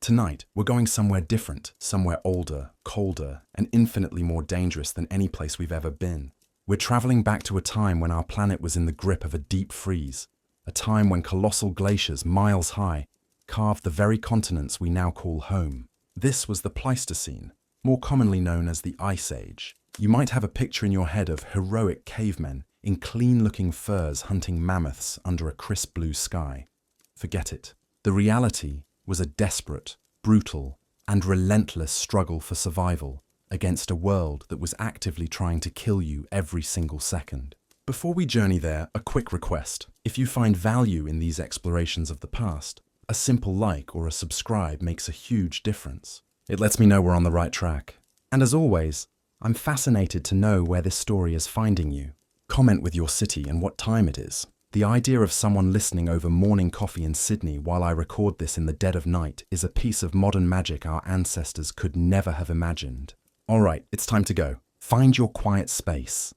Tonight, we're going somewhere different, somewhere older, colder, and infinitely more dangerous than any place we've ever been. We're traveling back to a time when our planet was in the grip of a deep freeze, a time when colossal glaciers, miles high, carved the very continents we now call home. This was the Pleistocene, more commonly known as the Ice Age. You might have a picture in your head of heroic cavemen in clean-looking furs hunting mammoths under a crisp blue sky. Forget it. The reality was a desperate, brutal, and relentless struggle for survival against a world that was actively trying to kill you every single second. Before we journey there, a quick request. If you find value in these explorations of the past, a simple like or a subscribe makes a huge difference. It lets me know we're on the right track. And as always, I'm fascinated to know where this story is finding you. Comment with your city and what time it is. The idea of someone listening over morning coffee in Sydney while I record this in the dead of night is a piece of modern magic our ancestors could never have imagined. Alright, it's time to go. Find your quiet space.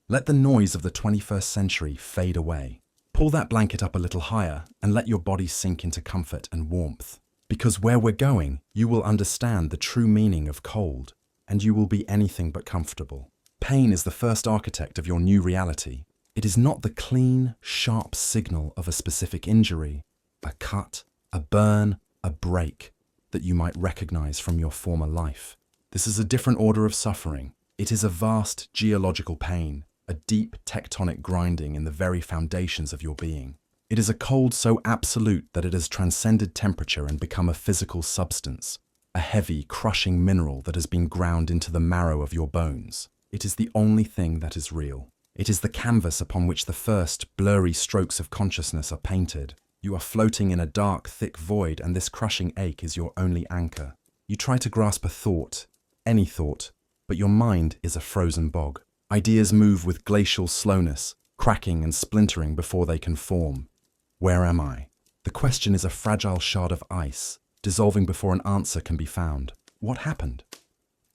Let the noise of the 21st century fade away. Pull that blanket up a little higher and let your body sink into comfort and warmth. Because where we're going, you will understand the true meaning of cold, and you will be anything but comfortable. Pain is the first architect of your new reality. It is not the clean, sharp signal of a specific injury, a cut, a burn, a break that you might recognize from your former life. This is a different order of suffering. It is a vast geological pain, a deep tectonic grinding in the very foundations of your being. It is a cold so absolute that it has transcended temperature and become a physical substance, a heavy, crushing mineral that has been ground into the marrow of your bones. It is the only thing that is real. It is the canvas upon which the first blurry strokes of consciousness are painted. You are floating in a dark, thick void, and this crushing ache is your only anchor. You try to grasp a thought, any thought, but your mind is a frozen bog. Ideas move with glacial slowness, cracking and splintering before they can form. Where am I? The question is a fragile shard of ice, dissolving before an answer can be found. What happened?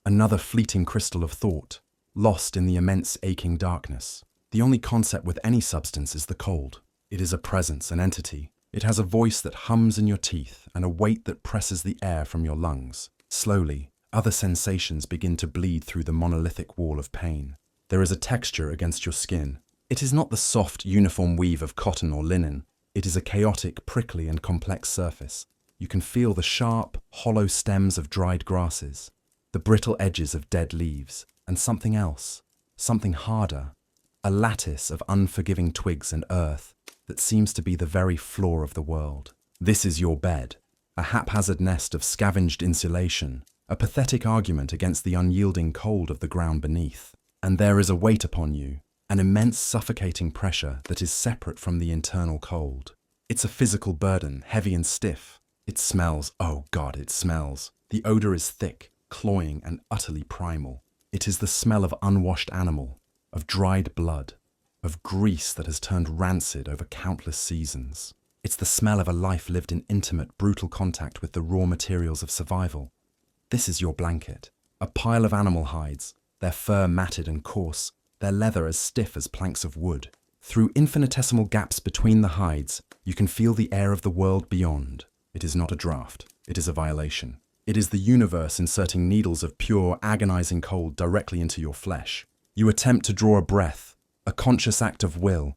Another fleeting crystal of thought, lost in the immense aching darkness. The only concept with any substance is the cold. It is a presence, an entity. It has a voice that hums in your teeth and a weight that presses the air from your lungs. Slowly, other sensations begin to bleed through the monolithic wall of pain. There is a texture against your skin. It is not the soft, uniform weave of cotton or linen. It is a chaotic, prickly and complex surface. You can feel the sharp, hollow stems of dried grasses, the brittle edges of dead leaves, and something else, something harder, a lattice of unforgiving twigs and earth that seems to be the very floor of the world. This is your bed, a haphazard nest of scavenged insulation, a pathetic argument against the unyielding cold of the ground beneath. And there is a weight upon you, an immense suffocating pressure that is separate from the internal cold. It's a physical burden, heavy and stiff. It smells, oh God, it smells. The odor is thick, cloying and utterly primal. It is the smell of unwashed animal, of dried blood, of grease that has turned rancid over countless seasons. It's the smell of a life lived in intimate, brutal contact with the raw materials of survival. This is your blanket, a pile of animal hides, their fur matted and coarse, their leather as stiff as planks of wood. Through infinitesimal gaps between the hides, you can feel the air of the world beyond. It is not a draft, it is a violation. It is the universe inserting needles of pure, agonizing cold directly into your flesh. You attempt to draw a breath, a conscious act of will,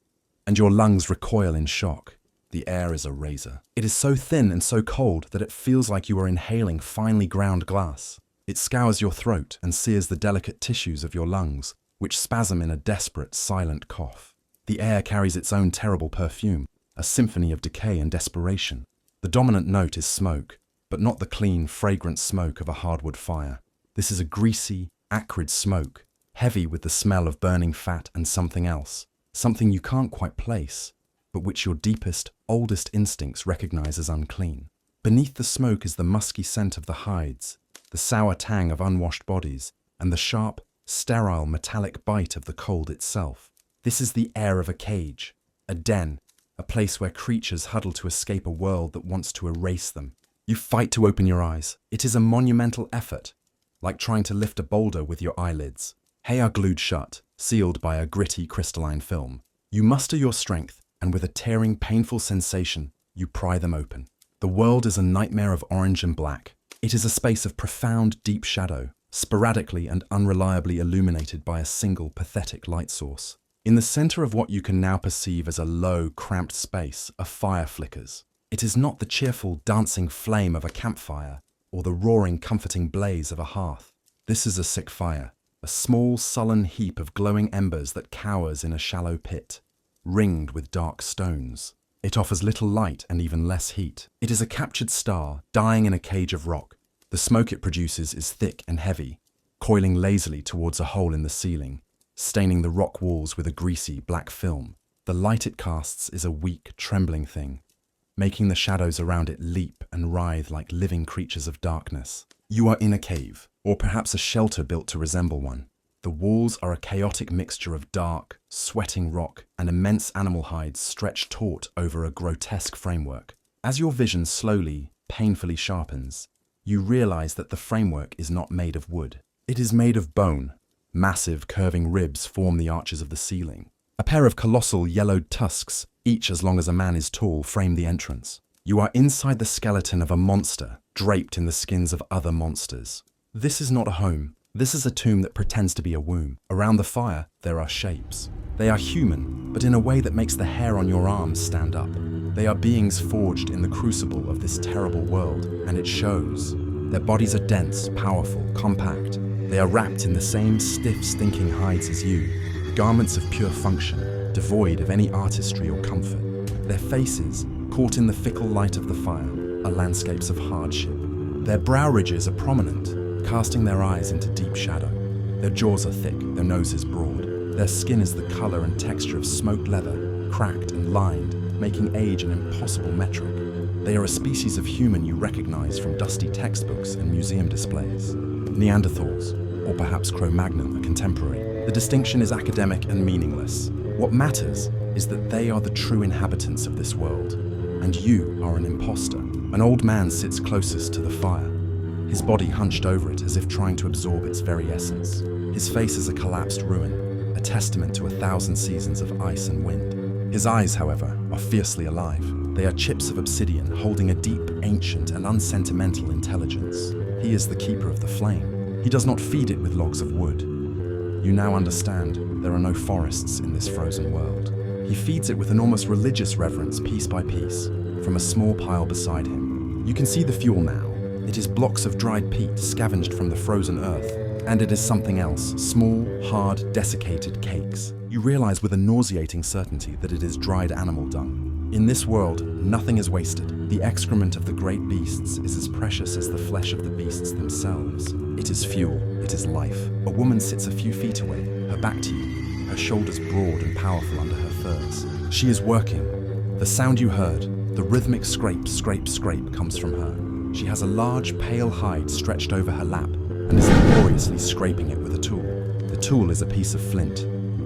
and your lungs recoil in shock. The air is a razor. It is so thin and so cold that it feels like you are inhaling finely ground glass. It scours your throat and sears the delicate tissues of your lungs, which spasm in a desperate, silent cough. The air carries its own terrible perfume, a symphony of decay and desperation. The dominant note is smoke, but not the clean, fragrant smoke of a hardwood fire. This is a greasy, acrid smoke, heavy with the smell of burning fat and something else, something you can't quite place, but which your deepest, oldest instincts recognize as unclean. Beneath the smoke is the musky scent of the hides, the sour tang of unwashed bodies, and the sharp, sterile, metallic bite of the cold itself. This is the air of a cage, a den, a place where creatures huddle to escape a world that wants to erase them. You fight to open your eyes. It is a monumental effort, like trying to lift a boulder with your eyelids. They are glued shut, sealed by a gritty crystalline film. You muster your strength, and with a tearing, painful sensation, you pry them open. The world is a nightmare of orange and black. It is a space of profound, deep shadow, sporadically and unreliably illuminated by a single, pathetic light source. In the center of what you can now perceive as a low, cramped space, a fire flickers. It is not the cheerful, dancing flame of a campfire or the roaring, comforting blaze of a hearth. This is a sick fire, a small, sullen heap of glowing embers that cowers in a shallow pit, ringed with dark stones. It offers little light and even less heat. It is a captured star, dying in a cage of rock. The smoke it produces is thick and heavy, coiling lazily towards a hole in the ceiling, staining the rock walls with a greasy, black film. The light it casts is a weak, trembling thing, making the shadows around it leap and writhe like living creatures of darkness. You are in a cave, or perhaps a shelter built to resemble one. The walls are a chaotic mixture of dark, sweating rock and immense animal hides stretched taut over a grotesque framework. As your vision slowly, painfully sharpens, you realize that the framework is not made of wood. It is made of bone. Massive, curving ribs form the arches of the ceiling. A pair of colossal, yellowed tusks, each as long as a man is tall, frame the entrance. You are inside the skeleton of a monster, draped in the skins of other monsters. This is not a home. This is a tomb that pretends to be a womb. Around the fire, there are shapes. They are human, but in a way that makes the hair on your arms stand up. They are beings forged in the crucible of this terrible world, and it shows. Their bodies are dense, powerful, compact. They are wrapped in the same stiff, stinking hides as you, garments of pure function, devoid of any artistry or comfort. Their faces, caught in the fickle light of the fire, are landscapes of hardship. Their brow ridges are prominent, casting their eyes into deep shadow. Their jaws are thick, their noses broad. Their skin is the color and texture of smoked leather, cracked and lined, making age an impossible metric. They are a species of human you recognize from dusty textbooks and museum displays. Neanderthals, or perhaps Cro-Magnon, a contemporary. The distinction is academic and meaningless. What matters is that they are the true inhabitants of this world, and you are an imposter. An old man sits closest to the fire, his body hunched over it as if trying to absorb its very essence. His face is a collapsed ruin, a testament to 1,000 seasons of ice and wind. His eyes, however, are fiercely alive. They are chips of obsidian holding a deep, ancient and unsentimental intelligence. He is the keeper of the flame. He does not feed it with logs of wood. You now understand there are no forests in this frozen world. He feeds it with an almost religious reverence piece by piece, from a small pile beside him. You can see the fuel now. It is blocks of dried peat scavenged from the frozen earth, and it is something else, small, hard, desiccated cakes. You realize with a nauseating certainty that it is dried animal dung. In this world, nothing is wasted. The excrement of the great beasts is as precious as the flesh of the beasts themselves. It is fuel, it is life. A woman sits a few feet away, her back to you, her shoulders broad and powerful under her furs. She is working. The sound you heard, the rhythmic scrape, scrape, scrape, comes from her. She has a large, pale hide stretched over her lap and is laboriously scraping it with a tool. The tool is a piece of flint,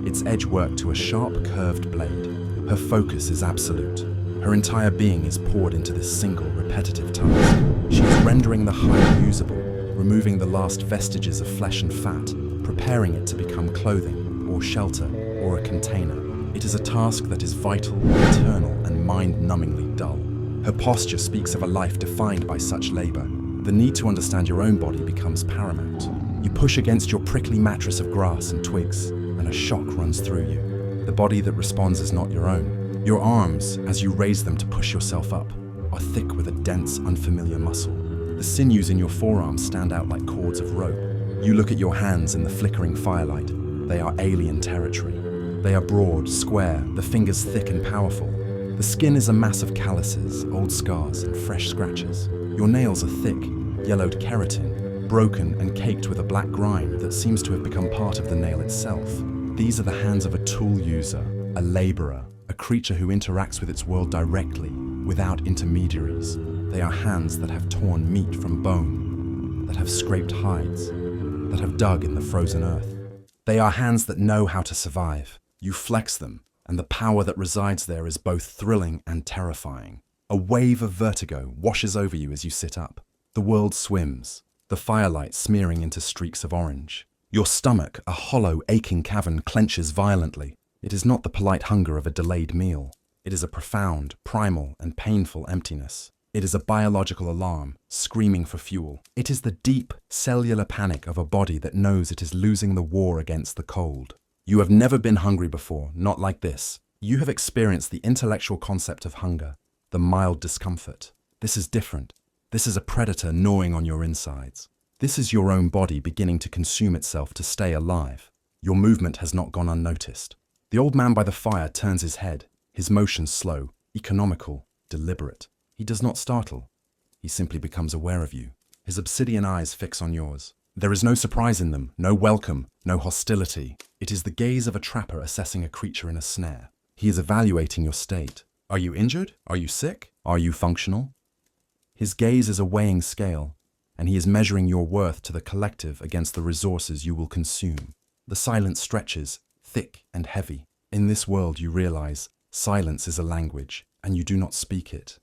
its edge worked to a sharp, curved blade. Her focus is absolute. Her entire being is poured into this single, repetitive task. She is rendering the hide usable, removing the last vestiges of flesh and fat, preparing it to become clothing, or shelter, or a container. It is a task that is vital, eternal, and mind-numbingly dull. Her posture speaks of a life defined by such labor. The need to understand your own body becomes paramount. You push against your prickly mattress of grass and twigs, and a shock runs through you. The body that responds is not your own. Your arms, as you raise them to push yourself up, are thick with a dense, unfamiliar muscle. The sinews in your forearms stand out like cords of rope. You look at your hands in the flickering firelight. They are alien territory. They are broad, square, the fingers thick and powerful. The skin is a mass of calluses, old scars, and fresh scratches. Your nails are thick, yellowed keratin, broken and caked with a black grime that seems to have become part of the nail itself. These are the hands of a tool user, a laborer, a creature who interacts with its world directly, without intermediaries. They are hands that have torn meat from bone, that have scraped hides, that have dug in the frozen earth. They are hands that know how to survive. You flex them, and the power that resides there is both thrilling and terrifying. A wave of vertigo washes over you as you sit up. The world swims, the firelight smearing into streaks of orange. Your stomach, a hollow, aching cavern, clenches violently. It is not the polite hunger of a delayed meal. It is a profound, primal, and painful emptiness. It is a biological alarm, screaming for fuel. It is the deep, cellular panic of a body that knows it is losing the war against the cold. You have never been hungry before, not like this. You have experienced the intellectual concept of hunger, the mild discomfort. This is different. This is a predator gnawing on your insides. This is your own body beginning to consume itself to stay alive. Your movement has not gone unnoticed. The old man by the fire turns his head, his motions slow, economical, deliberate. He does not startle. He simply becomes aware of you. His obsidian eyes fix on yours. There is no surprise in them, no welcome, no hostility. It is the gaze of a trapper assessing a creature in a snare. He is evaluating your state. Are you injured? Are you sick? Are you functional? His gaze is a weighing scale, and he is measuring your worth to the collective against the resources you will consume. The silence stretches, thick and heavy. In this world you realize silence is a language, and you do not speak it.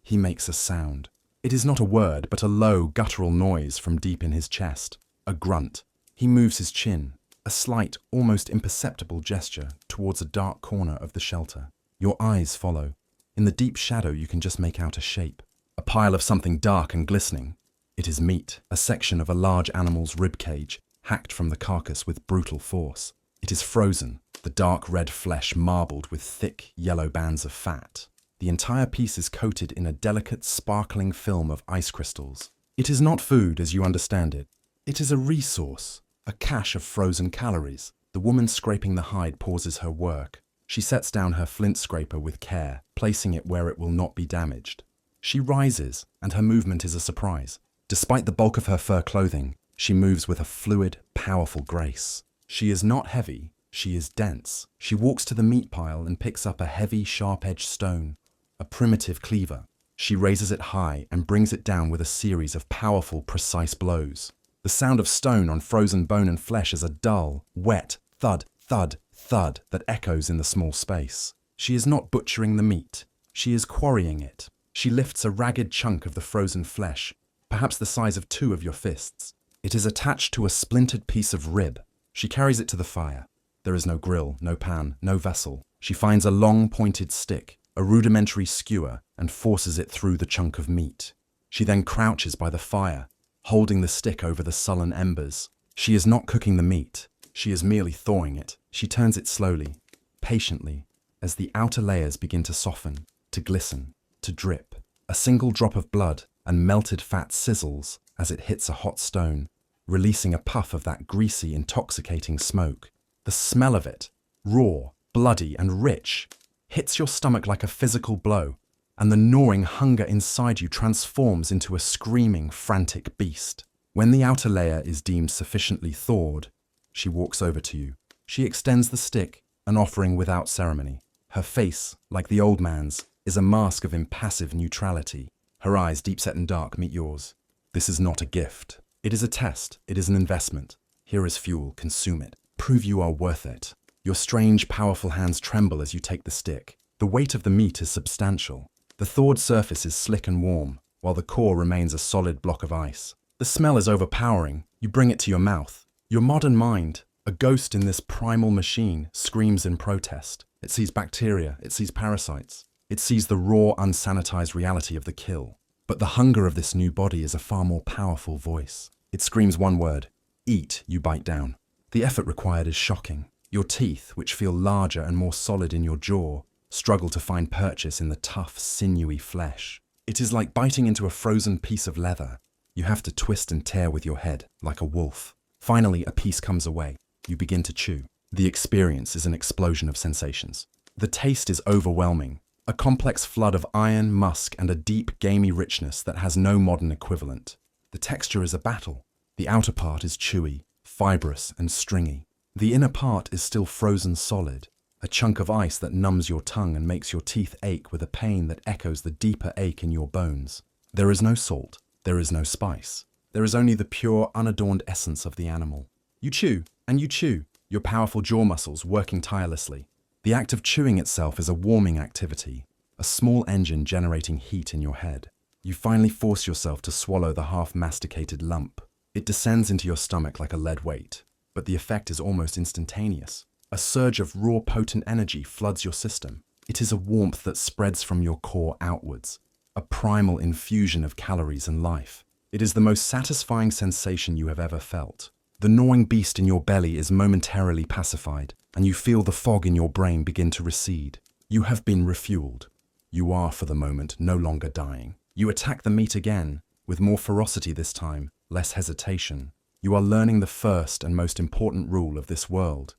He makes a sound. It is not a word, but a low, guttural noise from deep in his chest. A grunt. He moves his chin, a slight, almost imperceptible gesture towards a dark corner of the shelter. Your eyes follow. In the deep shadow you can just make out a shape. A pile of something dark and glistening. It is meat, a section of a large animal's rib cage, hacked from the carcass with brutal force. It is frozen, the dark red flesh marbled with thick, yellow bands of fat. The entire piece is coated in a delicate, sparkling film of ice crystals. It is not food as you understand it. It is a resource, a cache of frozen calories. The woman scraping the hide pauses her work. She sets down her flint scraper with care, placing it where it will not be damaged. She rises, and her movement is a surprise. Despite the bulk of her fur clothing, she moves with a fluid, powerful grace. She is not heavy, she is dense. She walks to the meat pile and picks up a heavy, sharp-edged stone, a primitive cleaver. She raises it high and brings it down with a series of powerful, precise blows. The sound of stone on frozen bone and flesh is a dull, wet thud, thud, thud that echoes in the small space. She is not butchering the meat. She is quarrying it. She lifts a ragged chunk of the frozen flesh, perhaps the size of 2 of your fists. It is attached to a splintered piece of rib. She carries it to the fire. There is no grill, no pan, no vessel. She finds a long, pointed stick, a rudimentary skewer, and forces it through the chunk of meat. She then crouches by the fire, holding the stick over the sullen embers. She is not cooking the meat. She is merely thawing it. She turns it slowly, patiently, as the outer layers begin to soften, to glisten, to drip. A single drop of blood and melted fat sizzles as it hits a hot stone, releasing a puff of that greasy, intoxicating smoke. The smell of it, raw, bloody, and rich, hits your stomach like a physical blow, and the gnawing hunger inside you transforms into a screaming, frantic beast. When the outer layer is deemed sufficiently thawed, she walks over to you. She extends the stick, an offering without ceremony. Her face, like the old man's, is a mask of impassive neutrality. Her eyes, deep-set and dark, meet yours. This is not a gift. It is a test. It is an investment. Here is fuel. Consume it. Prove you are worth it. Your strange, powerful hands tremble as you take the stick. The weight of the meat is substantial. The thawed surface is slick and warm, while the core remains a solid block of ice. The smell is overpowering. You bring it to your mouth. Your modern mind, a ghost in this primal machine, screams in protest. It sees bacteria. It sees parasites. It sees the raw, unsanitized reality of the kill. But the hunger of this new body is a far more powerful voice. It screams one word. Eat, you bite down. The effort required is shocking. Your teeth, which feel larger and more solid in your jaw, struggle to find purchase in the tough, sinewy flesh. It is like biting into a frozen piece of leather. You have to twist and tear with your head, like a wolf. Finally, a piece comes away. You begin to chew. The experience is an explosion of sensations. The taste is overwhelming. A complex flood of iron, musk, and a deep, gamey richness that has no modern equivalent. The texture is a battle. The outer part is chewy, fibrous, and stringy. The inner part is still frozen solid, a chunk of ice that numbs your tongue and makes your teeth ache with a pain that echoes the deeper ache in your bones. There is no salt. There is no spice. There is only the pure, unadorned essence of the animal. You chew, and you chew, your powerful jaw muscles working tirelessly. The act of chewing itself is a warming activity, a small engine generating heat in your head. You finally force yourself to swallow the half-masticated lump. It descends into your stomach like a lead weight, but the effect is almost instantaneous. A surge of raw, potent energy floods your system. It is a warmth that spreads from your core outwards. a primal infusion of calories and life. It is the most satisfying sensation you have ever felt. The gnawing beast in your belly is momentarily pacified, and you feel the fog in your brain begin to recede. You have been refueled. You are, for the moment, no longer dying. You attack the meat again, with more ferocity this time, less hesitation. You are learning the first and most important rule of this world.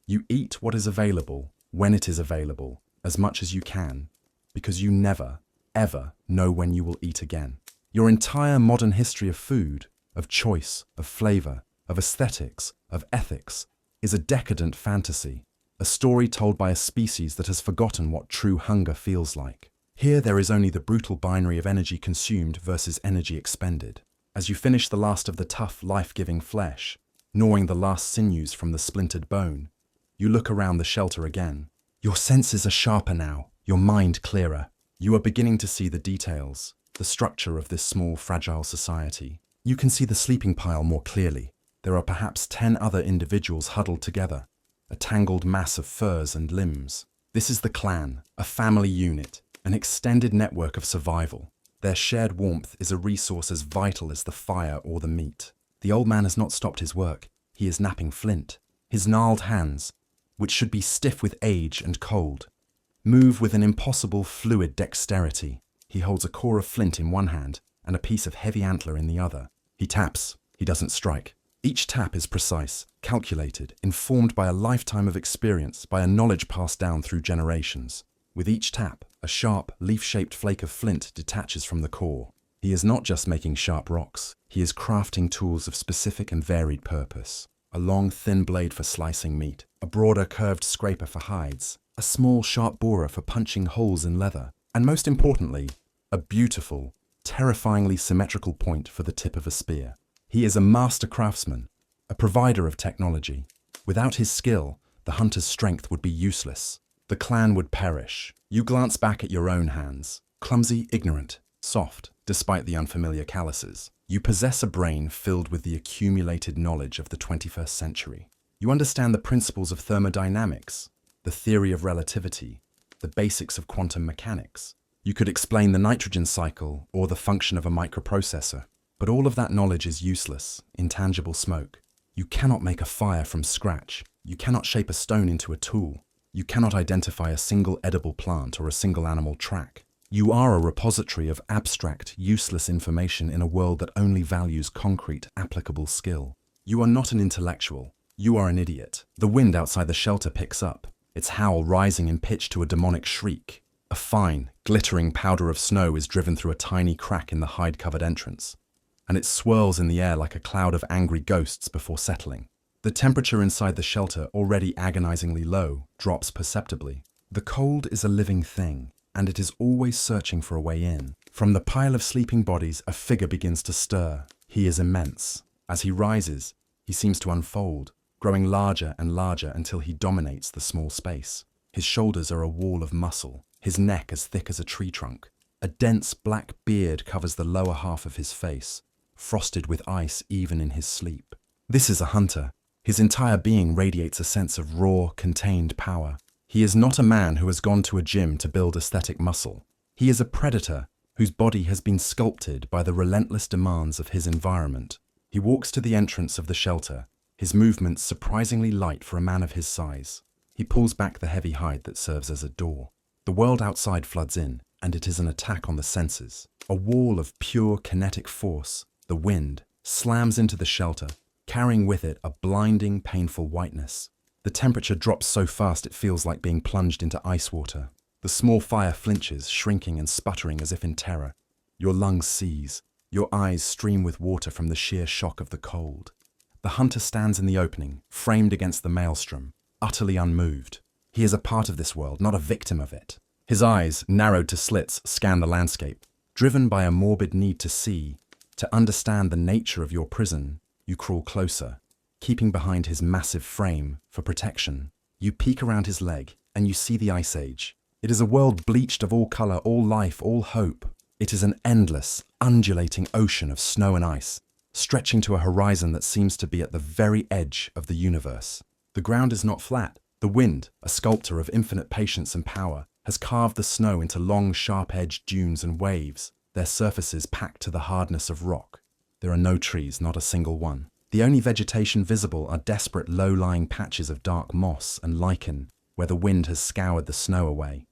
You eat what is available, when it is available, as much as you can, because you never, ever know when you will eat again. Your entire modern history of food, of choice, of flavor, of aesthetics, of ethics, is a decadent fantasy, a story told by a species that has forgotten what true hunger feels like. Here there is only the brutal binary of energy consumed versus energy expended. As you finish the last of the tough, life-giving flesh, gnawing the last sinews from the splintered bone, you look around the shelter again. Your senses are sharper now, your mind clearer. You are beginning to see the details, the structure of this small, fragile society. You can see the sleeping pile more clearly. There are perhaps 10 other individuals huddled together, a tangled mass of furs and limbs. This is the clan, a family unit, an extended network of survival. Their shared warmth is a resource as vital as the fire or the meat. The old man has not stopped his work. He is knapping flint. His gnarled hands, which should be stiff with age and cold, move with an impossible fluid dexterity. He holds a core of flint in one hand and a piece of heavy antler in the other. He taps. He doesn't strike. Each tap is precise, calculated, informed by a lifetime of experience, by a knowledge passed down through generations. With each tap, a sharp, leaf-shaped flake of flint detaches from the core. He is not just making sharp rocks. He is crafting tools of specific and varied purpose. A long, thin blade for slicing meat, a broader, curved scraper for hides, a small, sharp borer for punching holes in leather, and most importantly, a beautiful, terrifyingly symmetrical point for the tip of a spear. He is a master craftsman, a provider of technology. Without his skill, the hunter's strength would be useless. The clan would perish. You glance back at your own hands, clumsy, ignorant, soft, despite the unfamiliar calluses. You possess a brain filled with the accumulated knowledge of the 21st century. You understand the principles of thermodynamics, the theory of relativity, the basics of quantum mechanics. You could explain the nitrogen cycle or the function of a microprocessor. But all of that knowledge is useless, intangible smoke. You cannot make a fire from scratch. You cannot shape a stone into a tool. You cannot identify a single edible plant or a single animal track. You are a repository of abstract, useless information in a world that only values concrete, applicable skill. You are not an intellectual. You are an idiot. The wind outside the shelter picks up, its howl rising in pitch to a demonic shriek. A fine, glittering powder of snow is driven through a tiny crack in the hide-covered entrance, and it swirls in the air like a cloud of angry ghosts before settling. The temperature inside the shelter, already agonizingly low, drops perceptibly. The cold is a living thing, and it is always searching for a way in. From the pile of sleeping bodies, a figure begins to stir. He is immense. As he rises, he seems to unfold, growing larger and larger until he dominates the small space. His shoulders are a wall of muscle, his neck as thick as a tree trunk. A dense black beard covers the lower half of his face, frosted with ice even in his sleep. This is a hunter. His entire being radiates a sense of raw, contained power. He is not a man who has gone to a gym to build aesthetic muscle. He is a predator whose body has been sculpted by the relentless demands of his environment. He walks to the entrance of the shelter, his movements surprisingly light for a man of his size. He pulls back the heavy hide that serves as a door. The world outside floods in, and it is an attack on the senses. A wall of pure kinetic force, the wind, slams into the shelter, carrying with it a blinding, painful whiteness. The temperature drops so fast it feels like being plunged into ice water. The small fire flinches, shrinking and sputtering as if in terror. Your lungs seize. Your eyes stream with water from the sheer shock of the cold. The hunter stands in the opening, framed against the maelstrom, utterly unmoved. He is a part of this world, not a victim of it. His eyes, narrowed to slits, scan the landscape. Driven by a morbid need to see, to understand the nature of your prison, you crawl closer, keeping behind his massive frame for protection. You peek around his leg, and you see the Ice Age. It is a world bleached of all color, all life, all hope. It is an endless, undulating ocean of snow and ice, stretching to a horizon that seems to be at the very edge of the universe. The ground is not flat. The wind, a sculptor of infinite patience and power, has carved the snow into long, sharp-edged dunes and waves, their surfaces packed to the hardness of rock. There are no trees, not a single one. The only vegetation visible are desperate low-lying patches of dark moss and lichen where the wind has scoured the snow away.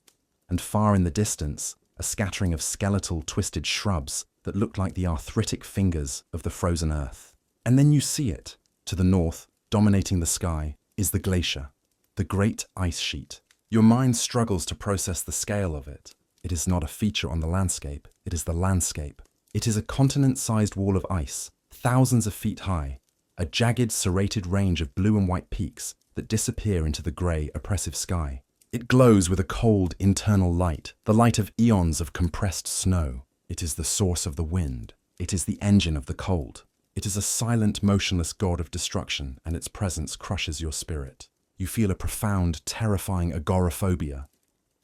And far in the distance, a scattering of skeletal, twisted shrubs that look like the arthritic fingers of the frozen earth. And then you see it. To the north, dominating the sky, is the glacier, the great ice sheet. Your mind struggles to process the scale of it. It is not a feature on the landscape, it is the landscape. It is a continent-sized wall of ice, thousands of feet high, a jagged, serrated range of blue and white peaks that disappear into the grey, oppressive sky. It glows with a cold, internal light, the light of eons of compressed snow. It is the source of the wind. It is the engine of the cold. It is a silent, motionless god of destruction, and its presence crushes your spirit. You feel a profound, terrifying agoraphobia,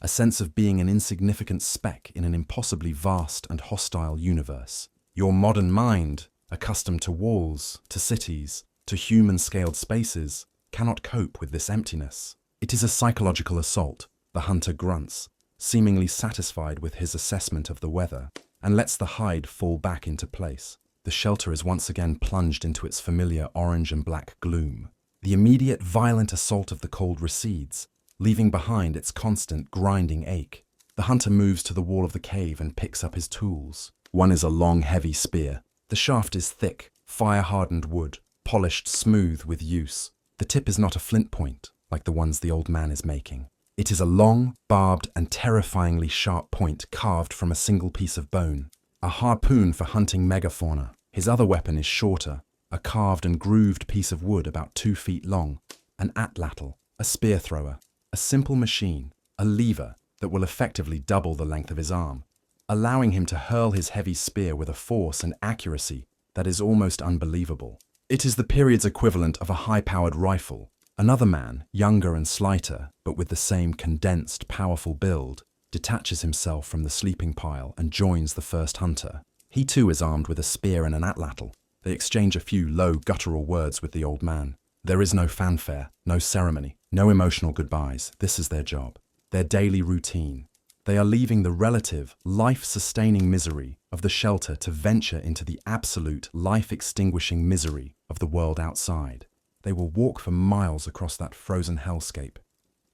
a sense of being an insignificant speck in an impossibly vast and hostile universe. Your modern mind, accustomed to walls, to cities, to human-scaled spaces, cannot cope with this emptiness. It is a psychological assault. The hunter grunts, seemingly satisfied with his assessment of the weather, and lets the hide fall back into place. The shelter is once again plunged into its familiar orange and black gloom. The immediate, violent assault of the cold recedes, leaving behind its constant, grinding ache. The hunter moves to the wall of the cave and picks up his tools. One is a long, heavy spear. The shaft is thick, fire-hardened wood, polished smooth with use. The tip is not a flint point, like the ones the old man is making. It is a long, barbed, and terrifyingly sharp point carved from a single piece of bone. A harpoon for hunting megafauna. His other weapon is shorter, a carved and grooved piece of wood about 2 feet long. An atlatl, a spear thrower. A simple machine, a lever that will effectively double the length of his arm, allowing him to hurl his heavy spear with a force and accuracy that is almost unbelievable. It is the period's equivalent of a high-powered rifle. Another man, younger and slighter, but with the same condensed, powerful build, detaches himself from the sleeping pile and joins the first hunter. He too is armed with a spear and an atlatl. They exchange a few low, guttural words with the old man. There is no fanfare, no ceremony, no emotional goodbyes. This is their job, their daily routine. They are leaving the relative, life-sustaining misery of the shelter to venture into the absolute, life-extinguishing misery of the world outside. They will walk for miles across that frozen hellscape,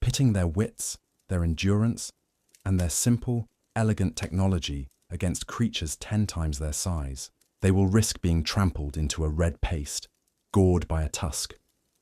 pitting their wits, their endurance, and their simple, elegant technology against creatures 10 times their size. They will risk being trampled into a red paste, gored by a tusk,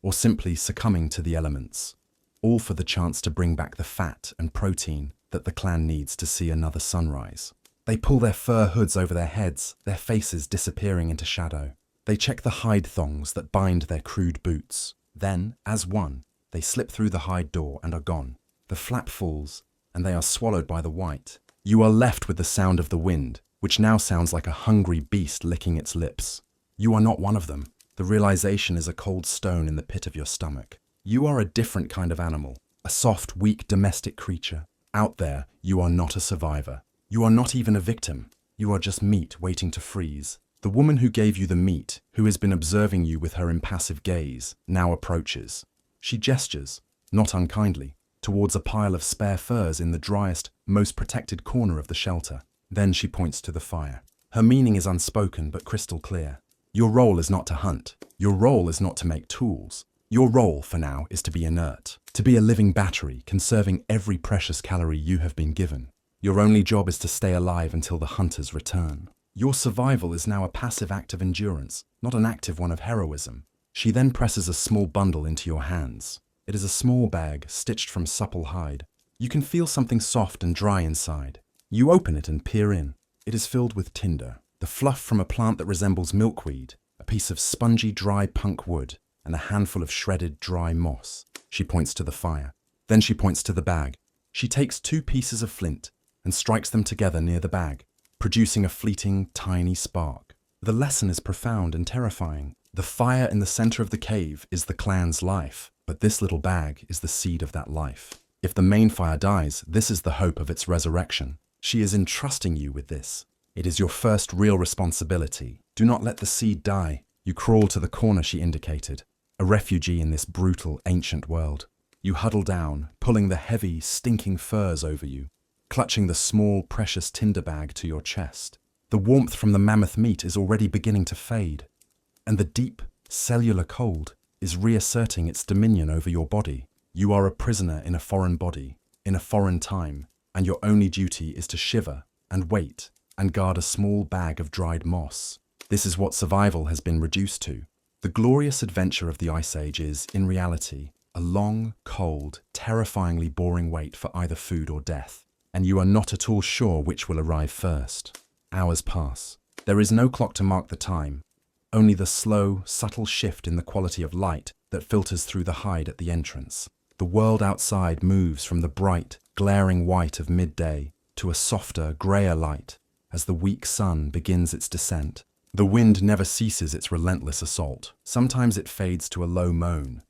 or simply succumbing to the elements, all for the chance to bring back the fat and protein that the clan needs to see another sunrise. They pull their fur hoods over their heads, their faces disappearing into shadow. They check the hide thongs that bind their crude boots. Then, as one, they slip through the hide door and are gone. The flap falls, and they are swallowed by the white. You are left with the sound of the wind, which now sounds like a hungry beast licking its lips. You are not one of them. The realization is a cold stone in the pit of your stomach. You are a different kind of animal, a soft, weak, domestic creature. Out there, you are not a survivor. You are not even a victim. You are just meat waiting to freeze. The woman who gave you the meat, who has been observing you with her impassive gaze, now approaches. She gestures, not unkindly, towards a pile of spare furs in the driest, most protected corner of the shelter. Then she points to the fire. Her meaning is unspoken but crystal clear. Your role is not to hunt. Your role is not to make tools. Your role, for now, is to be inert, to be a living battery, conserving every precious calorie you have been given. Your only job is to stay alive until the hunters return. Your survival is now a passive act of endurance, not an active one of heroism. She then presses a small bundle into your hands. It is a small bag, stitched from supple hide. You can feel something soft and dry inside. You open it and peer in. It is filled with tinder, the fluff from a plant that resembles milkweed, a piece of spongy, dry punk wood, and a handful of shredded, dry moss. She points to the fire. Then she points to the bag. She takes 2 pieces of flint and strikes them together near the bag, producing a fleeting, tiny spark. The lesson is profound and terrifying. The fire in the center of the cave is the clan's life, but this little bag is the seed of that life. If the main fire dies, this is the hope of its resurrection. She is entrusting you with this. It is your first real responsibility. Do not let the seed die. You crawl to the corner she indicated, a refugee in this brutal, ancient world. You huddle down, pulling the heavy, stinking furs over you, clutching the small, precious tinder bag to your chest. The warmth from the mammoth meat is already beginning to fade, and the deep, cellular cold is reasserting its dominion over your body. You are a prisoner in a foreign body, in a foreign time, and your only duty is to shiver and wait and guard a small bag of dried moss. This is what survival has been reduced to. The glorious adventure of the Ice Age is, in reality, a long, cold, terrifyingly boring wait for either food or death, and you are not at all sure which will arrive first. Hours pass. There is no clock to mark the time, only the slow, subtle shift in the quality of light that filters through the hide at the entrance. The world outside moves from the bright, glaring white of midday to a softer, grayer light as the weak sun begins its descent. The wind never ceases its relentless assault. Sometimes it fades to a low moan,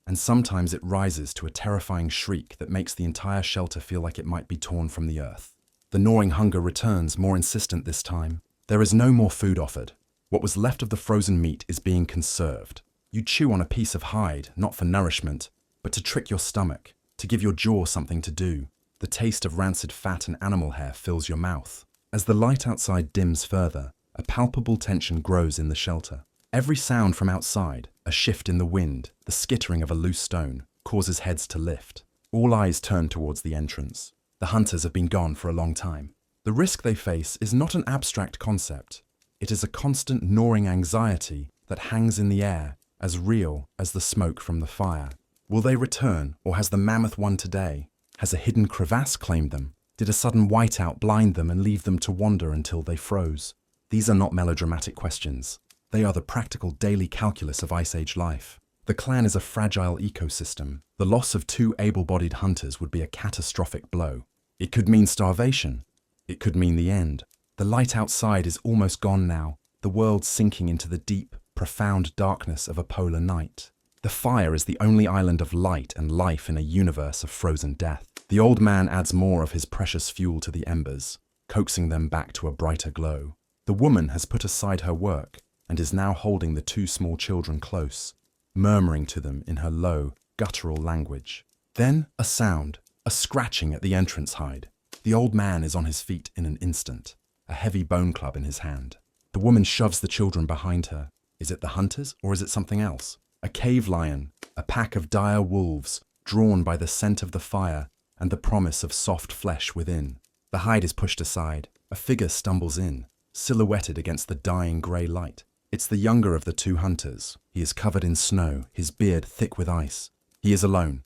and sometimes it rises to a terrifying shriek that makes the entire shelter feel like it might be torn from the earth. The gnawing hunger returns, more insistent this time. There is no more food offered. What was left of the frozen meat is being conserved. You chew on a piece of hide, not for nourishment, but to trick your stomach, to give your jaw something to do. The taste of rancid fat and animal hair fills your mouth. As the light outside dims further, a palpable tension grows in the shelter. Every sound from outside, a shift in the wind, the skittering of a loose stone, causes heads to lift. All eyes turn towards the entrance. The hunters have been gone for a long time. The risk they face is not an abstract concept. It is a constant gnawing anxiety that hangs in the air, as real as the smoke from the fire. Will they return, or has the mammoth won today? Has a hidden crevasse claimed them? Did a sudden whiteout blind them and leave them to wander until they froze? These are not melodramatic questions. They are the practical daily calculus of Ice Age life. The clan is a fragile ecosystem. The loss of 2 able-bodied hunters would be a catastrophic blow. It could mean starvation. It could mean the end. The light outside is almost gone now, the world sinking into the deep, profound darkness of a polar night. The fire is the only island of light and life in a universe of frozen death. The old man adds more of his precious fuel to the embers, coaxing them back to a brighter glow. The woman has put aside her work and is now holding the 2 small children close, murmuring to them in her low, guttural language. Then a sound, a scratching at the entrance hide. The old man is on his feet in an instant, a heavy bone club in his hand. The woman shoves the children behind her. Is it the hunters, or is it something else? A cave lion, a pack of dire wolves, drawn by the scent of the fire and the promise of soft flesh within. The hide is pushed aside. A figure stumbles in, silhouetted against the dying grey light. It's the younger of the 2 hunters. He is covered in snow, his beard thick with ice. He is alone.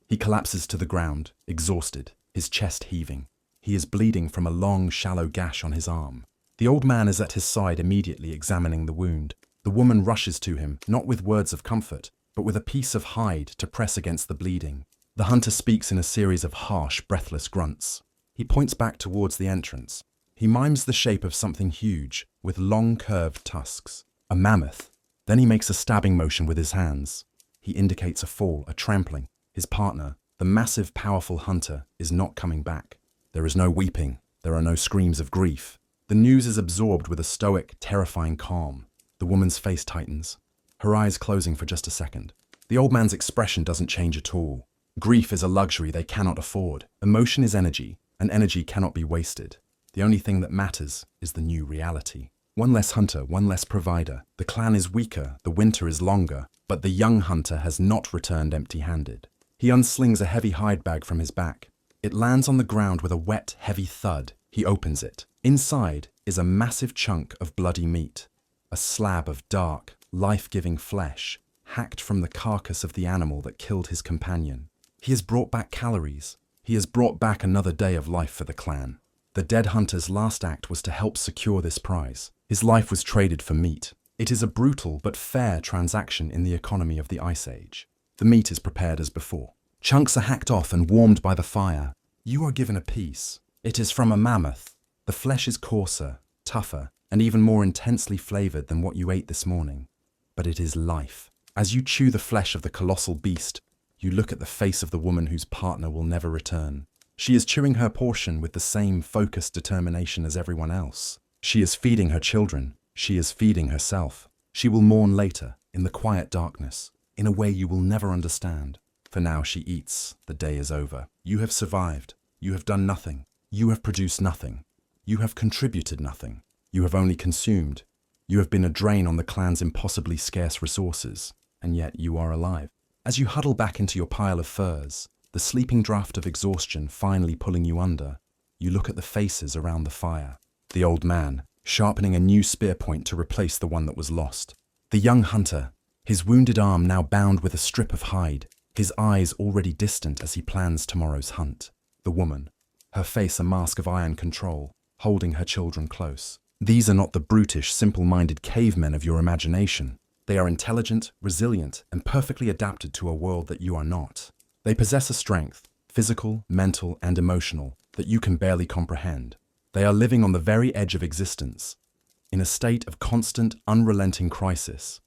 He collapses to the ground, exhausted, his chest heaving. He is bleeding from a long, shallow gash on his arm. The old man is at his side, immediately examining the wound. The woman rushes to him, not with words of comfort, but with a piece of hide to press against the bleeding. The hunter speaks in a series of harsh, breathless grunts. He points back towards the entrance. He mimes the shape of something huge, with long, curved tusks. A mammoth. Then he makes a stabbing motion with his hands. He indicates a fall, a trampling. His partner, the massive, powerful hunter, is not coming back. There is no weeping. There are no screams of grief. The news is absorbed with a stoic, terrifying calm. The woman's face tightens, her eyes closing for just a second. The old man's expression doesn't change at all. Grief is a luxury they cannot afford. Emotion is energy, and energy cannot be wasted. The only thing that matters is the new reality. One less hunter, one less provider. The clan is weaker, the winter is longer, but the young hunter has not returned empty-handed. He unslings a heavy hide bag from his back. It lands on the ground with a wet, heavy thud. He opens it. Inside is a massive chunk of bloody meat. A slab of dark, life-giving flesh, hacked from the carcass of the animal that killed his companion. He has brought back calories. He has brought back another day of life for the clan. The dead hunter's last act was to help secure this prize. His life was traded for meat. It is a brutal but fair transaction in the economy of the Ice Age. The meat is prepared as before. Chunks are hacked off and warmed by the fire. You are given a piece. It is from a mammoth. The flesh is coarser, tougher, and even more intensely flavored than what you ate this morning. But it is life. As you chew the flesh of the colossal beast, you look at the face of the woman whose partner will never return. She is chewing her portion with the same focused determination as everyone else. She is feeding her children. She is feeding herself. She will mourn later, in the quiet darkness, in a way you will never understand. For now she eats. The day is over. You have survived. You have done nothing. You have produced nothing. You have contributed nothing. You have only consumed. You have been a drain on the clan's impossibly scarce resources, and yet you are alive. As you huddle back into your pile of furs, the sleeping draft of exhaustion finally pulling you under, you look at the faces around the fire. The old man, sharpening a new spear point to replace the one that was lost. The young hunter, his wounded arm now bound with a strip of hide, his eyes already distant as he plans tomorrow's hunt. The woman, her face a mask of iron control, holding her children close. These are not the brutish, simple-minded cavemen of your imagination. They are intelligent, resilient, and perfectly adapted to a world that you are not. They possess a strength, physical, mental, and emotional, that you can barely comprehend. They are living on the very edge of existence, in a state of constant, unrelenting crisis,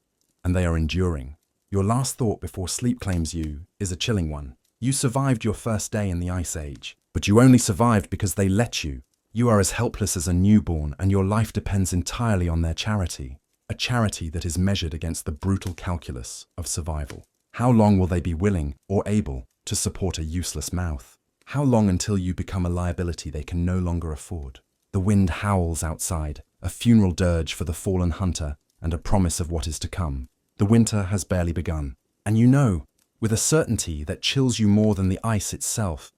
and they are enduring. Your last thought before sleep claims you is a chilling one. You survived your first day in the Ice Age, but you only survived because they let you. You are as helpless as a newborn, and your life depends entirely on their charity, a charity that is measured against the brutal calculus of survival. How long will they be willing or able to support a useless mouth? How long until you become a liability they can no longer afford? The wind howls outside, a funeral dirge for the fallen hunter and a promise of what is to come. The winter has barely begun, and you know, with a certainty that chills you more than the ice itself,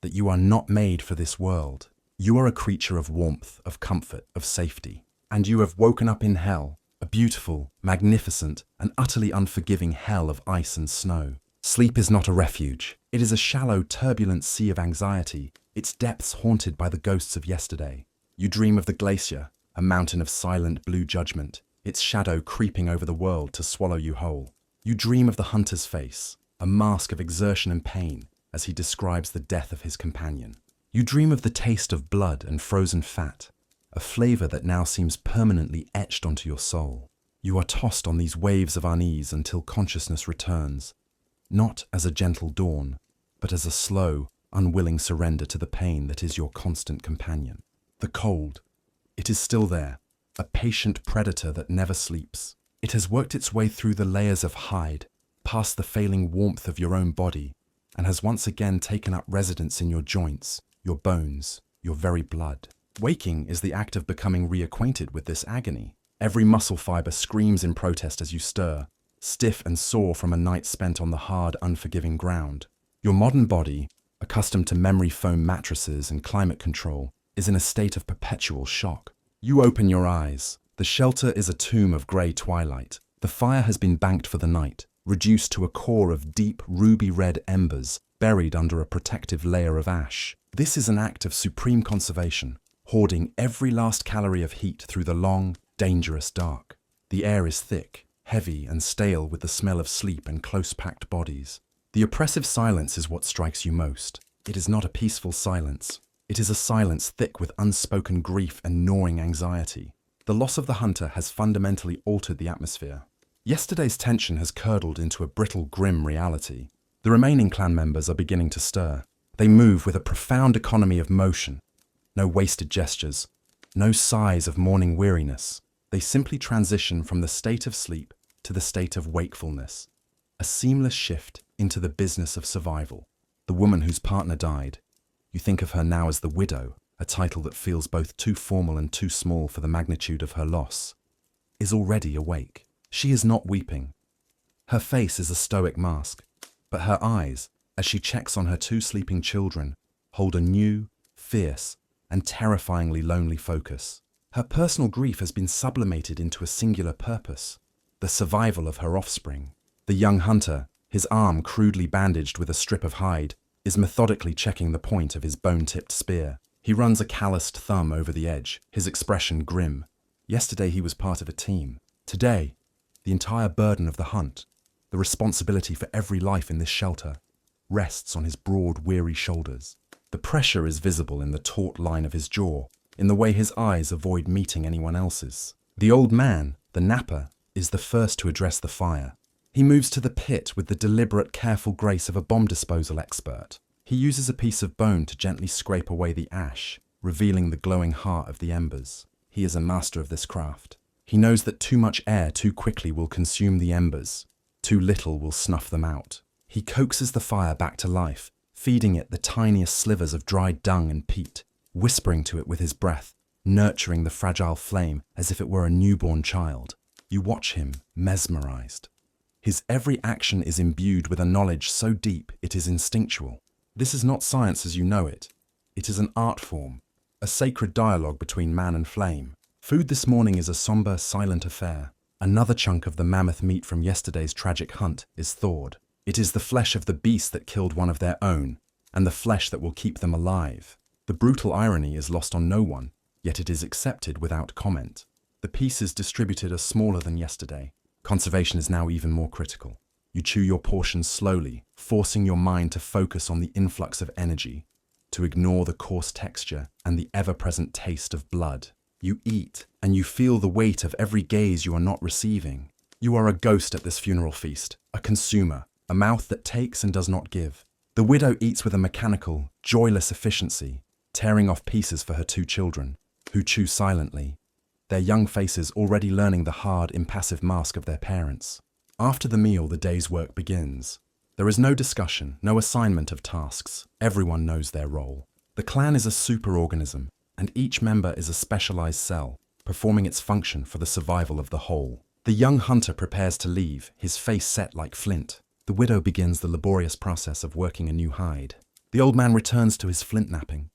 that you are not made for this world. You are a creature of warmth, of comfort, of safety, and you have woken up in hell, a beautiful, magnificent, and utterly unforgiving hell of ice and snow. Sleep is not a refuge. It is a shallow, turbulent sea of anxiety, its depths haunted by the ghosts of yesterday. You dream of the glacier, a mountain of silent blue judgment, its shadow creeping over the world to swallow you whole. You dream of the hunter's face, a mask of exertion and pain, as he describes the death of his companion. You dream of the taste of blood and frozen fat, a flavor that now seems permanently etched onto your soul. You are tossed on these waves of unease until consciousness returns, not as a gentle dawn, but as a slow, unwilling surrender to the pain that is your constant companion. The cold. It is still there, a patient predator that never sleeps. It has worked its way through the layers of hide, past the failing warmth of your own body, and has once again taken up residence in your joints, your bones, your very blood. Waking is the act of becoming reacquainted with this agony. Every muscle fiber screams in protest as you stir, stiff and sore from a night spent on the hard, unforgiving ground. Your modern body, accustomed to memory foam mattresses and climate control, is in a state of perpetual shock. You open your eyes. The shelter is a tomb of grey twilight. The fire has been banked for the night, reduced to a core of deep, ruby-red embers, buried under a protective layer of ash. This is an act of supreme conservation, hoarding every last calorie of heat through the long, dangerous dark. The air is thick, heavy and stale with the smell of sleep and close-packed bodies. The oppressive silence is what strikes you most. It is not a peaceful silence. It is a silence thick with unspoken grief and gnawing anxiety. The loss of the hunter has fundamentally altered the atmosphere. Yesterday's tension has curdled into a brittle, grim reality. The remaining clan members are beginning to stir. They move with a profound economy of motion. No wasted gestures, no sighs of morning weariness. They simply transition from the state of sleep to the state of wakefulness. A seamless shift into the business of survival. The woman whose partner died, you think of her now as the widow, a title that feels both too formal and too small for the magnitude of her loss, is already awake. She is not weeping. Her face is a stoic mask, but her eyes, as she checks on her two sleeping children, hold a new, fierce, and terrifyingly lonely focus. Her personal grief has been sublimated into a singular purpose, the survival of her offspring. The young hunter, his arm crudely bandaged with a strip of hide, is methodically checking the point of his bone-tipped spear. He runs a calloused thumb over the edge, his expression grim. Yesterday he was part of a team. Today, the entire burden of the hunt, the responsibility for every life in this shelter, rests on his broad, weary shoulders. The pressure is visible in the taut line of his jaw, in the way his eyes avoid meeting anyone else's. The old man, the napper, is the first to address the fire. He moves to the pit with the deliberate, careful grace of a bomb disposal expert. He uses a piece of bone to gently scrape away the ash, revealing the glowing heart of the embers. He is a master of this craft. He knows that too much air too quickly will consume the embers. Too little will snuff them out. He coaxes the fire back to life, feeding it the tiniest slivers of dried dung and peat, whispering to it with his breath, nurturing the fragile flame as if it were a newborn child. You watch him, mesmerized. His every action is imbued with a knowledge so deep it is instinctual. This is not science as you know it. It is an art form, a sacred dialogue between man and flame. Food this morning is a somber, silent affair. Another chunk of the mammoth meat from yesterday's tragic hunt is thawed. It is the flesh of the beast that killed one of their own, and the flesh that will keep them alive. The brutal irony is lost on no one, yet it is accepted without comment. The pieces distributed are smaller than yesterday. Conservation is now even more critical. You chew your portions slowly, forcing your mind to focus on the influx of energy, to ignore the coarse texture and the ever-present taste of blood. You eat, and you feel the weight of every gaze you are not receiving. You are a ghost at this funeral feast, a consumer, a mouth that takes and does not give. The widow eats with a mechanical, joyless efficiency, tearing off pieces for her 2 children, who chew silently, their young faces already learning the hard, impassive mask of their parents. After the meal, the day's work begins. There is no discussion, no assignment of tasks. Everyone knows their role. The clan is a superorganism, and each member is a specialized cell, performing its function for the survival of the whole. The young hunter prepares to leave, his face set like flint. The widow begins the laborious process of working a new hide. The old man returns to his flint knapping,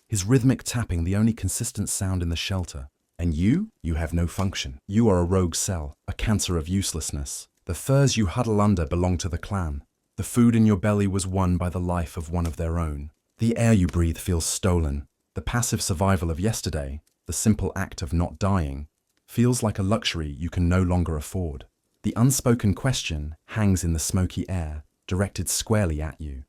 his rhythmic tapping the only consistent sound in the shelter. And you have no function. You are a rogue cell, a cancer of uselessness. The furs you huddle under belong to the clan. The food in your belly was won by the life of one of their own. The air you breathe feels stolen. The passive survival of yesterday, the simple act of not dying, feels like a luxury you can no longer afford. The unspoken question hangs in the smoky air, directed squarely at you.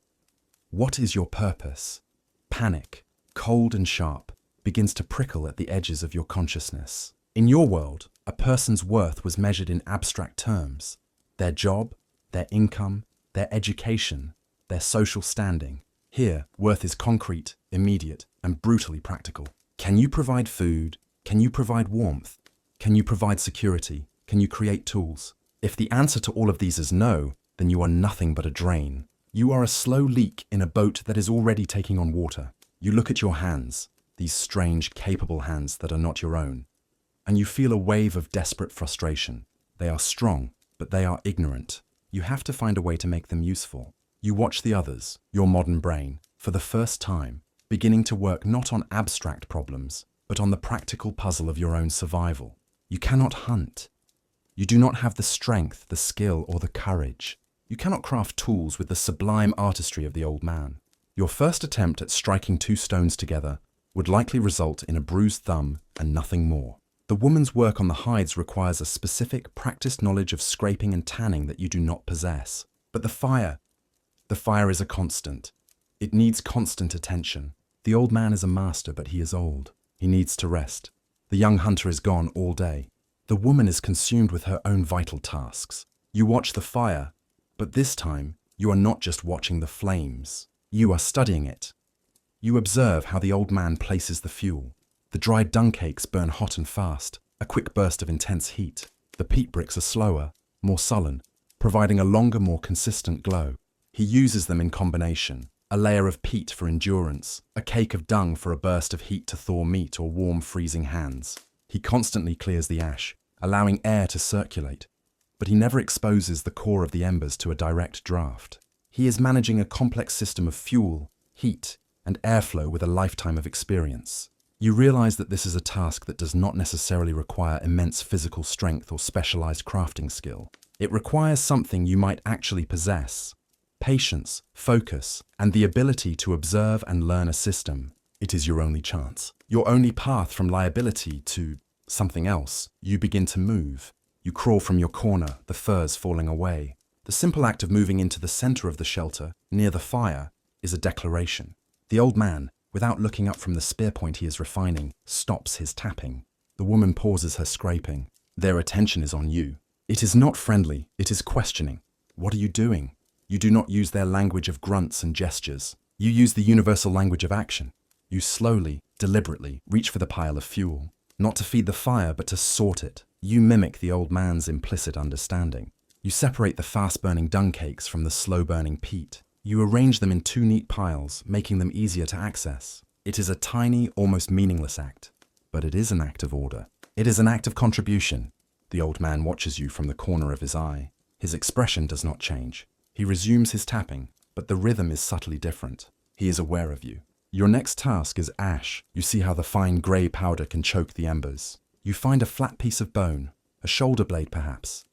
What is your purpose? Panic, cold and sharp, begins to prickle at the edges of your consciousness. In your world, a person's worth was measured in abstract terms. Their job, their income, their education, their social standing. Here, worth is concrete, immediate, and brutally practical. Can you provide food? Can you provide warmth? Can you provide security? Can you create tools? If the answer to all of these is no, then you are nothing but a drain. You are a slow leak in a boat that is already taking on water. You look at your hands, these strange, capable hands that are not your own, and you feel a wave of desperate frustration. They are strong, but they are ignorant. You have to find a way to make them useful. You watch the others, your modern brain, for the first time, beginning to work not on abstract problems, but on the practical puzzle of your own survival. You cannot hunt. You do not have the strength, the skill, or the courage. You cannot craft tools with the sublime artistry of the old man. Your first attempt at striking 2 stones together would likely result in a bruised thumb and nothing more. The woman's work on the hides requires a specific, practiced knowledge of scraping and tanning that you do not possess. But the fire is a constant. It needs constant attention. The old man is a master, but he is old. He needs to rest. The young hunter is gone all day. The woman is consumed with her own vital tasks. You watch the fire, but this time you are not just watching the flames. You are studying it. You observe how the old man places the fuel. The dried dung cakes burn hot and fast, a quick burst of intense heat. The peat bricks are slower, more sullen, providing a longer, more consistent glow. He uses them in combination, a layer of peat for endurance, a cake of dung for a burst of heat to thaw meat or warm freezing hands. He constantly clears the ash, allowing air to circulate, but he never exposes the core of the embers to a direct draft. He is managing a complex system of fuel, heat, and airflow with a lifetime of experience. You realize that this is a task that does not necessarily require immense physical strength or specialized crafting skill. It requires something you might actually possess: patience, focus, and the ability to observe and learn a system. It is your only chance. Your only path from liability to something else. You begin to move. You crawl from your corner, the furs falling away. The simple act of moving into the center of the shelter, near the fire, is a declaration. The old man, without looking up from the spear point he is refining, stops his tapping. The woman pauses her scraping. Their attention is on you. It is not friendly, it is questioning. What are you doing? You do not use their language of grunts and gestures. You use the universal language of action. You slowly, deliberately, reach for the pile of fuel. Not to feed the fire, but to sort it. You mimic the old man's implicit understanding. You separate the fast-burning dung cakes from the slow-burning peat. You arrange them in two neat piles, making them easier to access. It is a tiny, almost meaningless act, but it is an act of order. It is an act of contribution. The old man watches you from the corner of his eye. His expression does not change. He resumes his tapping, but the rhythm is subtly different. He is aware of you. Your next task is ash. You see how the fine grey powder can choke the embers. You find a flat piece of bone, a shoulder blade perhaps,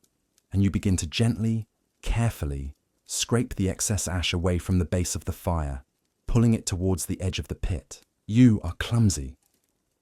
and you begin to gently, carefully, scrape the excess ash away from the base of the fire, pulling it towards the edge of the pit. You are clumsy.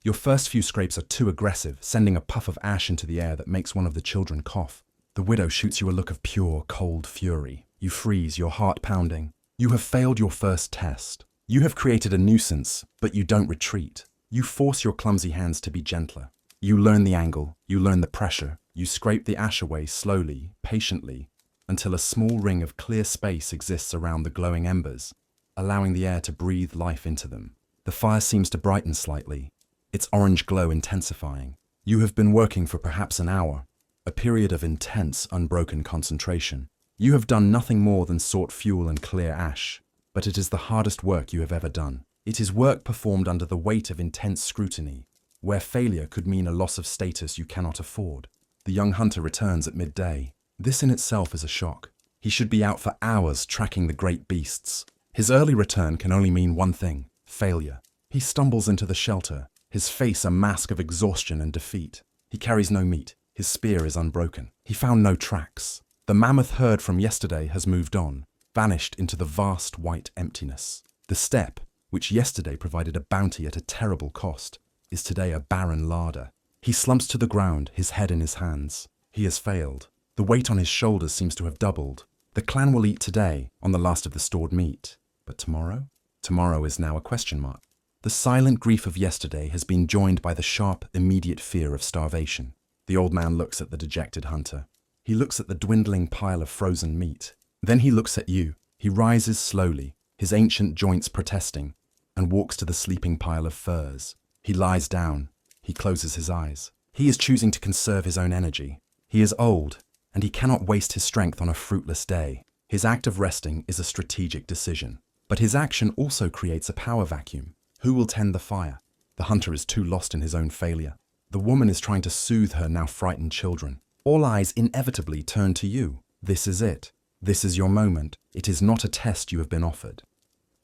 Your first few scrapes are too aggressive, sending a puff of ash into the air that makes one of the children cough. The widow shoots you a look of pure, cold fury. You freeze, your heart pounding. You have failed your first test. You have created a nuisance, but you don't retreat. You force your clumsy hands to be gentler. You learn the angle, you learn the pressure. You scrape the ash away slowly, patiently, until a small ring of clear space exists around the glowing embers, allowing the air to breathe life into them. The fire seems to brighten slightly, its orange glow intensifying. You have been working for perhaps an hour, a period of intense, unbroken concentration. You have done nothing more than sort fuel and clear ash, but it is the hardest work you have ever done. It is work performed under the weight of intense scrutiny, where failure could mean a loss of status you cannot afford. The young hunter returns at midday. This in itself is a shock. He should be out for hours tracking the great beasts. His early return can only mean one thing: failure. He stumbles into the shelter, his face a mask of exhaustion and defeat. He carries no meat. His spear is unbroken. He found no tracks. The mammoth herd from yesterday has moved on, vanished into the vast white emptiness. The steppe, which yesterday provided a bounty at a terrible cost, is today a barren larder. He slumps to the ground, his head in his hands. He has failed. The weight on his shoulders seems to have doubled. The clan will eat today, on the last of the stored meat. But tomorrow? Tomorrow is now a question mark. The silent grief of yesterday has been joined by the sharp, immediate fear of starvation. The old man looks at the dejected hunter. He looks at the dwindling pile of frozen meat. Then he looks at you. He rises slowly, his ancient joints protesting, and walks to the sleeping pile of furs. He lies down. He closes his eyes. He is choosing to conserve his own energy. He is old, and he cannot waste his strength on a fruitless day. His act of resting is a strategic decision. But his action also creates a power vacuum. Who will tend the fire? The hunter is too lost in his own failure. The woman is trying to soothe her now frightened children. All eyes inevitably turn to you. This is it. This is your moment. It is not a test you have been offered.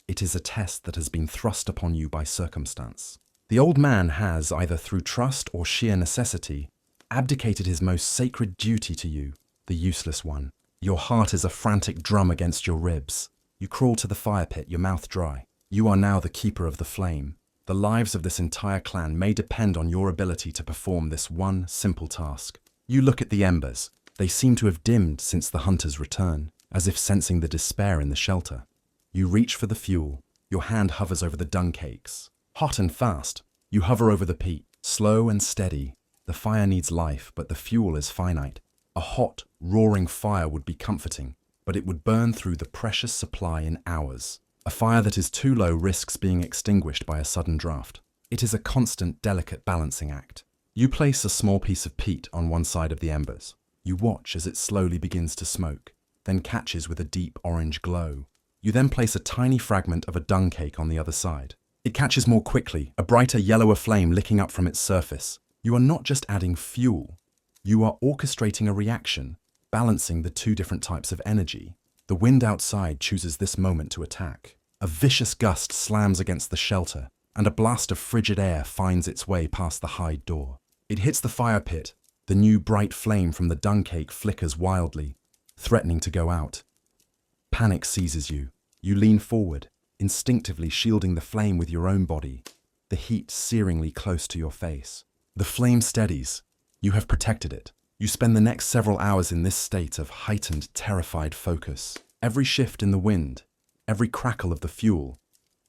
It is a test that has been thrust upon you by circumstance. The old man has, either through trust or sheer necessity, abdicated his most sacred duty to you, the useless one. Your heart is a frantic drum against your ribs. You crawl to the fire pit, your mouth dry. You are now the keeper of the flame. The lives of this entire clan may depend on your ability to perform this one simple task. You look at the embers. They seem to have dimmed since the hunter's return, as if sensing the despair in the shelter. You reach for the fuel. Your hand hovers over the dung cakes. Hot and fast, you hover over the peat, slow and steady. The fire needs life, but the fuel is finite. A hot, roaring fire would be comforting, but it would burn through the precious supply in hours. A fire that is too low risks being extinguished by a sudden draft. It is a constant, delicate balancing act. You place a small piece of peat on one side of the embers. You watch as it slowly begins to smoke, then catches with a deep orange glow. You then place a tiny fragment of a dung cake on the other side. It catches more quickly, a brighter, yellower flame licking up from its surface. You are not just adding fuel. You are orchestrating a reaction, balancing the two different types of energy. The wind outside chooses this moment to attack. A vicious gust slams against the shelter, and a blast of frigid air finds its way past the hide door. It hits the fire pit. The new bright flame from the dung cake flickers wildly, threatening to go out. Panic seizes you. You lean forward, instinctively shielding the flame with your own body, the heat searingly close to your face. The flame steadies. You have protected it. You spend the next several hours in this state of heightened, terrified focus. Every shift in the wind, every crackle of the fuel,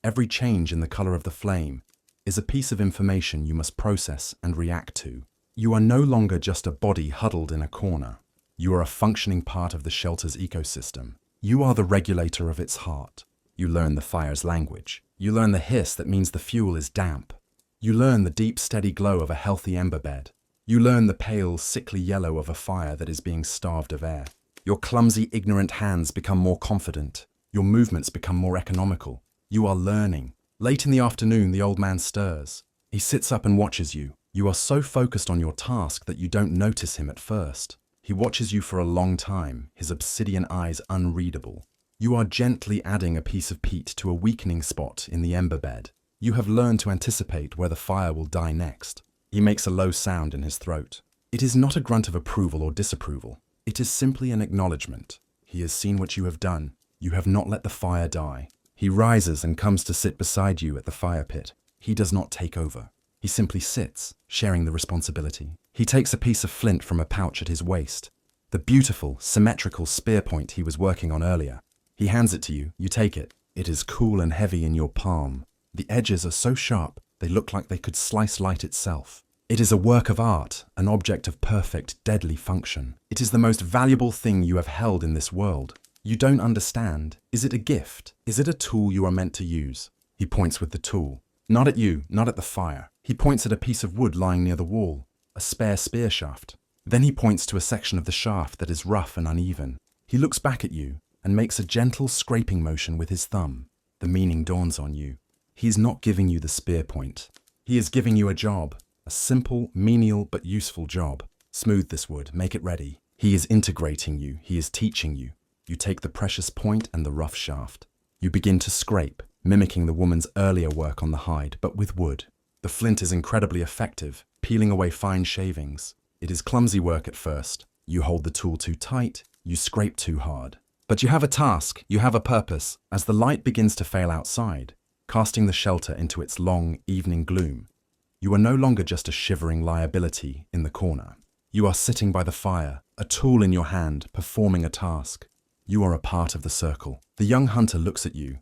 every change in the color of the flame is a piece of information you must process and react to. You are no longer just a body huddled in a corner. You are a functioning part of the shelter's ecosystem. You are the regulator of its heart. You learn the fire's language. You learn the hiss that means the fuel is damp. You learn the deep, steady glow of a healthy ember bed. You learn the pale, sickly yellow of a fire that is being starved of air. Your clumsy, ignorant hands become more confident. Your movements become more economical. You are learning. Late in the afternoon, the old man stirs. He sits up and watches you. You are so focused on your task that you don't notice him at first. He watches you for a long time, his obsidian eyes unreadable. You are gently adding a piece of peat to a weakening spot in the ember bed. You have learned to anticipate where the fire will die next. He makes a low sound in his throat. It is not a grunt of approval or disapproval. It is simply an acknowledgement. He has seen what you have done. You have not let the fire die. He rises and comes to sit beside you at the fire pit. He does not take over. He simply sits, sharing the responsibility. He takes a piece of flint from a pouch at his waist, the beautiful, symmetrical spear point he was working on earlier. He hands it to you. You take it. It is cool and heavy in your palm. The edges are so sharp, they look like they could slice light itself. It is a work of art, an object of perfect, deadly function. It is the most valuable thing you have held in this world. You don't understand. Is it a gift? Is it a tool you are meant to use? He points with the tool. Not at you, not at the fire. He points at a piece of wood lying near the wall, a spare spear shaft. Then he points to a section of the shaft that is rough and uneven. He looks back at you and makes a gentle scraping motion with his thumb. The meaning dawns on you. He is not giving you the spear point. He is giving you a job, a simple, menial but useful job. Smooth this wood, make it ready. He is integrating you, he is teaching you. You take the precious point and the rough shaft. You begin to scrape, mimicking the woman's earlier work on the hide, but with wood. The flint is incredibly effective, peeling away fine shavings. It is clumsy work at first. You hold the tool too tight, you scrape too hard. But you have a task, you have a purpose. As the light begins to fail outside, casting the shelter into its long evening gloom, you are no longer just a shivering liability in the corner. You are sitting by the fire, a tool in your hand, performing a task. You are a part of the circle. The young hunter looks at you,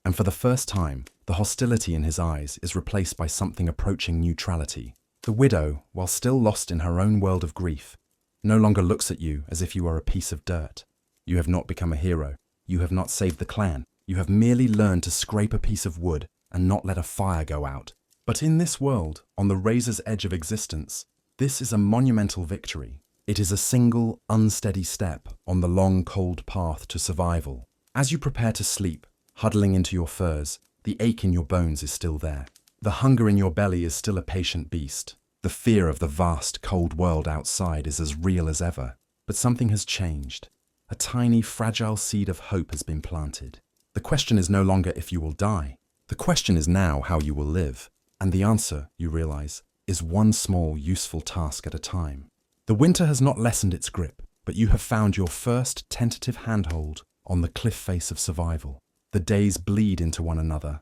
and for the first time, the hostility in his eyes is replaced by something approaching neutrality. The widow, while still lost in her own world of grief, no longer looks at you as if you are a piece of dirt. You have not become a hero. You have not saved the clan. You have merely learned to scrape a piece of wood and not let a fire go out. But in this world, on the razor's edge of existence, this is a monumental victory. It is a single, unsteady step on the long, cold path to survival. As you prepare to sleep, huddling into your furs, the ache in your bones is still there. The hunger in your belly is still a patient beast. The fear of the vast, cold world outside is as real as ever. But something has changed. A tiny, fragile seed of hope has been planted. The question is no longer if you will die. The question is now how you will live. And the answer, you realize, is one small, useful task at a time. The winter has not lessened its grip, but you have found your first tentative handhold on the cliff face of survival. The days bleed into one another,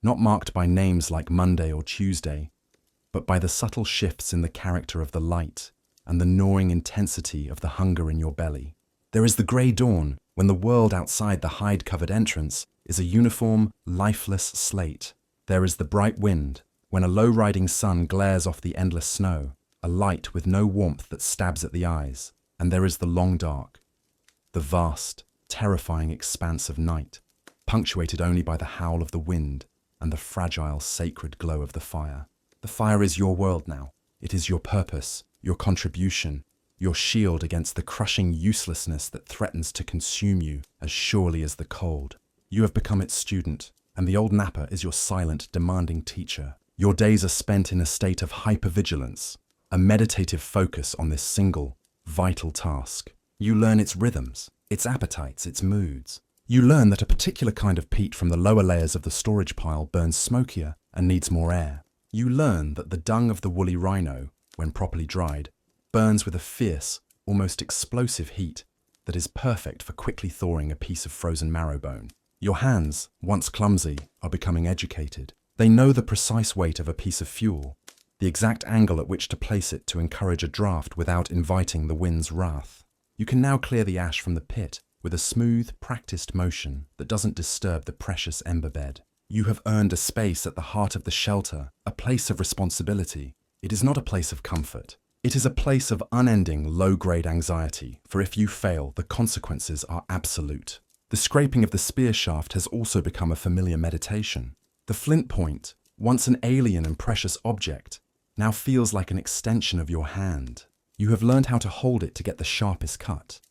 not marked by names like Monday or Tuesday, but by the subtle shifts in the character of the light and the gnawing intensity of the hunger in your belly. There is the grey dawn, when the world outside the hide-covered entrance is a uniform, lifeless slate. There is the bright wind, when a low-riding sun glares off the endless snow, a light with no warmth that stabs at the eyes. And there is the long dark, the vast, terrifying expanse of night, punctuated only by the howl of the wind and the fragile, sacred glow of the fire. The fire is your world now. It is your purpose, your contribution, your shield against the crushing uselessness that threatens to consume you as surely as the cold. You have become its student, and the old Nappa is your silent, demanding teacher. Your days are spent in a state of hypervigilance, a meditative focus on this single, vital task. You learn its rhythms, its appetites, its moods. You learn that a particular kind of peat from the lower layers of the storage pile burns smokier and needs more air. You learn that the dung of the woolly rhino, when properly dried, burns with a fierce, almost explosive heat that is perfect for quickly thawing a piece of frozen marrow bone. Your hands, once clumsy, are becoming educated. They know the precise weight of a piece of fuel, the exact angle at which to place it to encourage a draft without inviting the wind's wrath. You can now clear the ash from the pit with a smooth, practiced motion that doesn't disturb the precious ember bed. You have earned a space at the heart of the shelter, a place of responsibility. It is not a place of comfort. It is a place of unending, low-grade anxiety, for if you fail, the consequences are absolute. The scraping of the spear shaft has also become a familiar meditation. The flint point, once an alien and precious object, now feels like an extension of your hand. You have learned how to hold it to get the sharpest cut,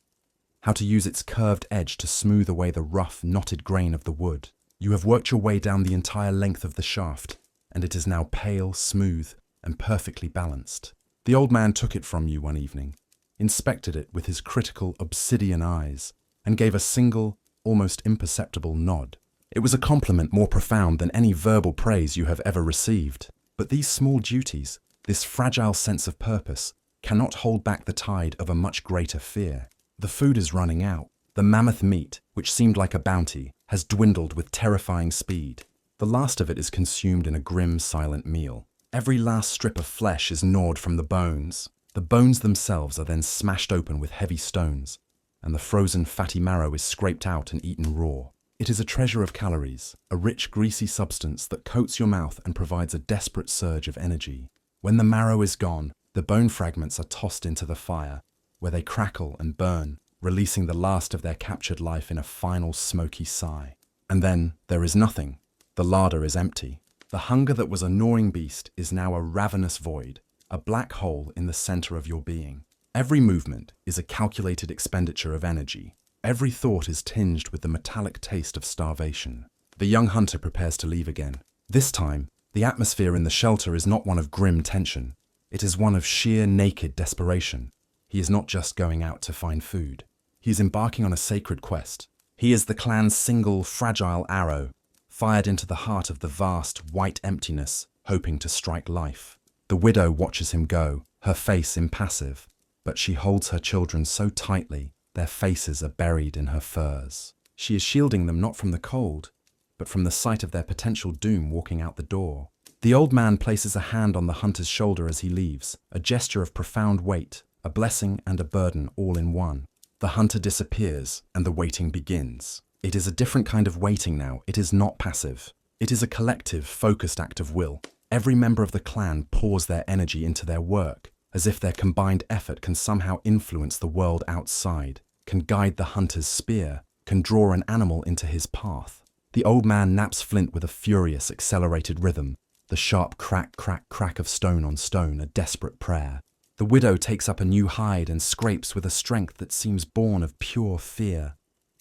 how to use its curved edge to smooth away the rough, knotted grain of the wood. You have worked your way down the entire length of the shaft, and it is now pale, smooth, and perfectly balanced. The old man took it from you one evening, inspected it with his critical obsidian eyes, and gave a single, almost imperceptible nod. It was a compliment more profound than any verbal praise you have ever received. But these small duties, this fragile sense of purpose, cannot hold back the tide of a much greater fear. The food is running out. The mammoth meat, which seemed like a bounty, has dwindled with terrifying speed. The last of it is consumed in a grim, silent meal. Every last strip of flesh is gnawed from the bones. The bones themselves are then smashed open with heavy stones, and the frozen fatty marrow is scraped out and eaten raw. It is a treasure of calories, a rich, greasy substance that coats your mouth and provides a desperate surge of energy. When the marrow is gone, the bone fragments are tossed into the fire, where they crackle and burn, releasing the last of their captured life in a final smoky sigh. And then there is nothing. The larder is empty. The hunger that was a gnawing beast is now a ravenous void, a black hole in the center of your being. Every movement is a calculated expenditure of energy. Every thought is tinged with the metallic taste of starvation. The young hunter prepares to leave again. This time, the atmosphere in the shelter is not one of grim tension. It is one of sheer naked desperation. He is not just going out to find food. He is embarking on a sacred quest. He is the clan's single, fragile arrow, fired into the heart of the vast, white emptiness, hoping to strike life. The widow watches him go, her face impassive, but she holds her children so tightly, their faces are buried in her furs. She is shielding them not from the cold, but from the sight of their potential doom walking out the door. The old man places a hand on the hunter's shoulder as he leaves, a gesture of profound weight, a blessing and a burden all in one. The hunter disappears, and the waiting begins. It is a different kind of waiting now. It is not passive. It is a collective, focused act of will. Every member of the clan pours their energy into their work, as if their combined effort can somehow influence the world outside, can guide the hunter's spear, can draw an animal into his path. The old man naps flint with a furious, accelerated rhythm, the sharp crack, crack, crack of stone on stone, a desperate prayer. The widow takes up a new hide and scrapes with a strength that seems born of pure fear.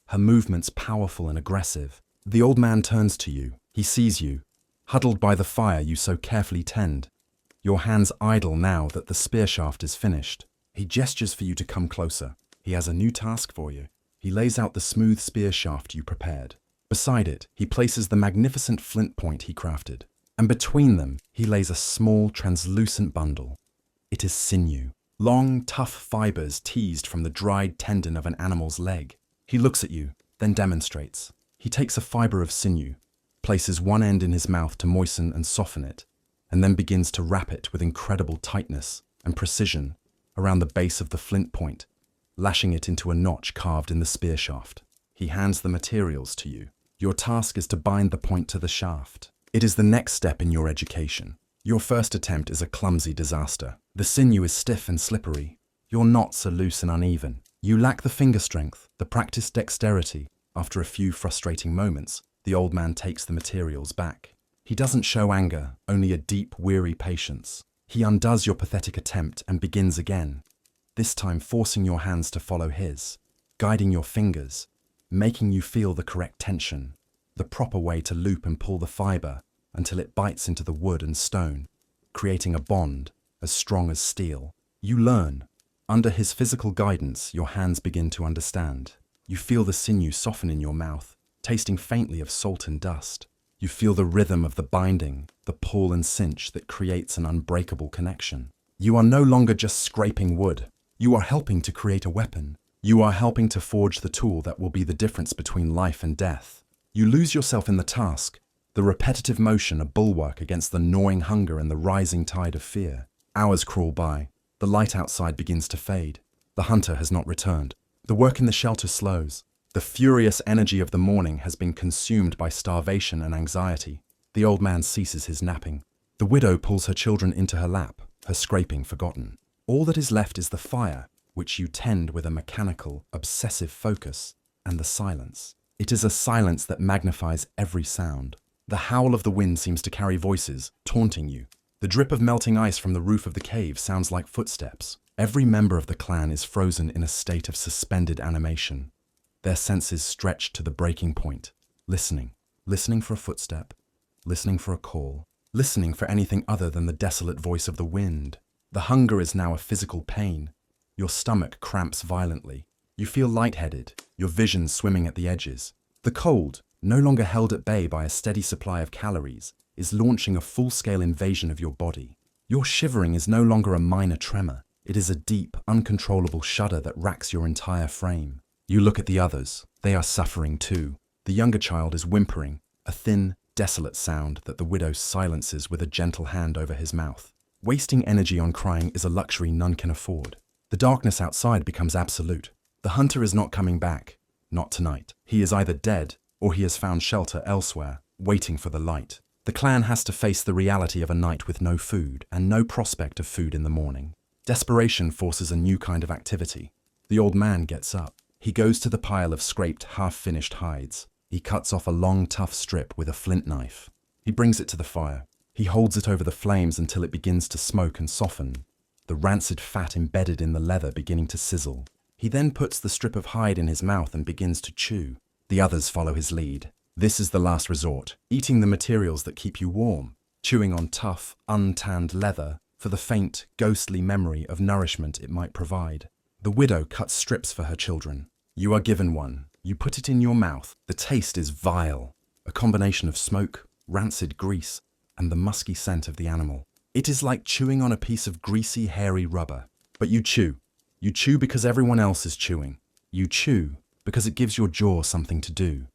Her movements powerful and aggressive. The old man turns to you. He sees you, huddled by the fire you so carefully tend. Your hands idle now that the spear shaft is finished. He gestures for you to come closer. He has a new task for you. He lays out the smooth spear shaft you prepared. Beside it, he places the magnificent flint point he crafted. And between them, he lays a small, translucent bundle. It is sinew. Long, tough fibers teased from the dried tendon of an animal's leg. He looks at you, then demonstrates. He takes a fiber of sinew, places one end in his mouth to moisten and soften it, and then begins to wrap it with incredible tightness and precision around the base of the flint point, lashing it into a notch carved in the spear shaft. He hands the materials to you. Your task is to bind the point to the shaft. It is the next step in your education. Your first attempt is a clumsy disaster. The sinew is stiff and slippery. Your knots are loose and uneven. You lack the finger strength, the practiced dexterity. After a few frustrating moments, the old man takes the materials back. He doesn't show anger, only a deep, weary patience. He undoes your pathetic attempt and begins again, this time forcing your hands to follow his, guiding your fingers, making you feel the correct tension, the proper way to loop and pull the fiber until it bites into the wood and stone, creating a bond as strong as steel. You learn. Under his physical guidance, your hands begin to understand. You feel the sinew soften in your mouth, tasting faintly of salt and dust. You feel the rhythm of the binding, the pull and cinch that creates an unbreakable connection. You are no longer just scraping wood. You are helping to create a weapon. You are helping to forge the tool that will be the difference between life and death. You lose yourself in the task, the repetitive motion a bulwark against the gnawing hunger and the rising tide of fear. Hours crawl by. The light outside begins to fade. The hunter has not returned. The work in the shelter slows. The furious energy of the morning has been consumed by starvation and anxiety. The old man ceases his napping. The widow pulls her children into her lap, her scraping forgotten. All that is left is the fire, which you tend with a mechanical, obsessive focus, and the silence. It is a silence that magnifies every sound. The howl of the wind seems to carry voices, taunting you. The drip of melting ice from the roof of the cave sounds like footsteps. Every member of the clan is frozen in a state of suspended animation, their senses stretched to the breaking point, listening for a footstep, listening for a call, listening for anything other than the desolate voice of the wind. The hunger is now a physical pain. Your stomach cramps violently. You feel lightheaded, your vision swimming at the edges. The cold, no longer held at bay by a steady supply of calories, is launching a full-scale invasion of your body. Your shivering is no longer a minor tremor. It is a deep, uncontrollable shudder that racks your entire frame. You look at the others. They are suffering too. The younger child is whimpering, a thin, desolate sound that the widow silences with a gentle hand over his mouth. Wasting energy on crying is a luxury none can afford. The darkness outside becomes absolute. The hunter is not coming back. Not tonight. He is either dead or he has found shelter elsewhere, waiting for the light. The clan has to face the reality of a night with no food and no prospect of food in the morning. Desperation forces a new kind of activity. The old man gets up. He goes to the pile of scraped, half-finished hides. He cuts off a long, tough strip with a flint knife. He brings it to the fire. He holds it over the flames until it begins to smoke and soften, the rancid fat embedded in the leather beginning to sizzle. He then puts the strip of hide in his mouth and begins to chew. The others follow his lead. This is the last resort, eating the materials that keep you warm, chewing on tough, untanned leather for the faint, ghostly memory of nourishment it might provide. The widow cuts strips for her children. You are given one. You put it in your mouth. The taste is vile, a combination of smoke, rancid grease, and the musky scent of the animal. It is like chewing on a piece of greasy, hairy rubber. But you chew. You chew because everyone else is chewing. You chew because it gives your jaw something to do,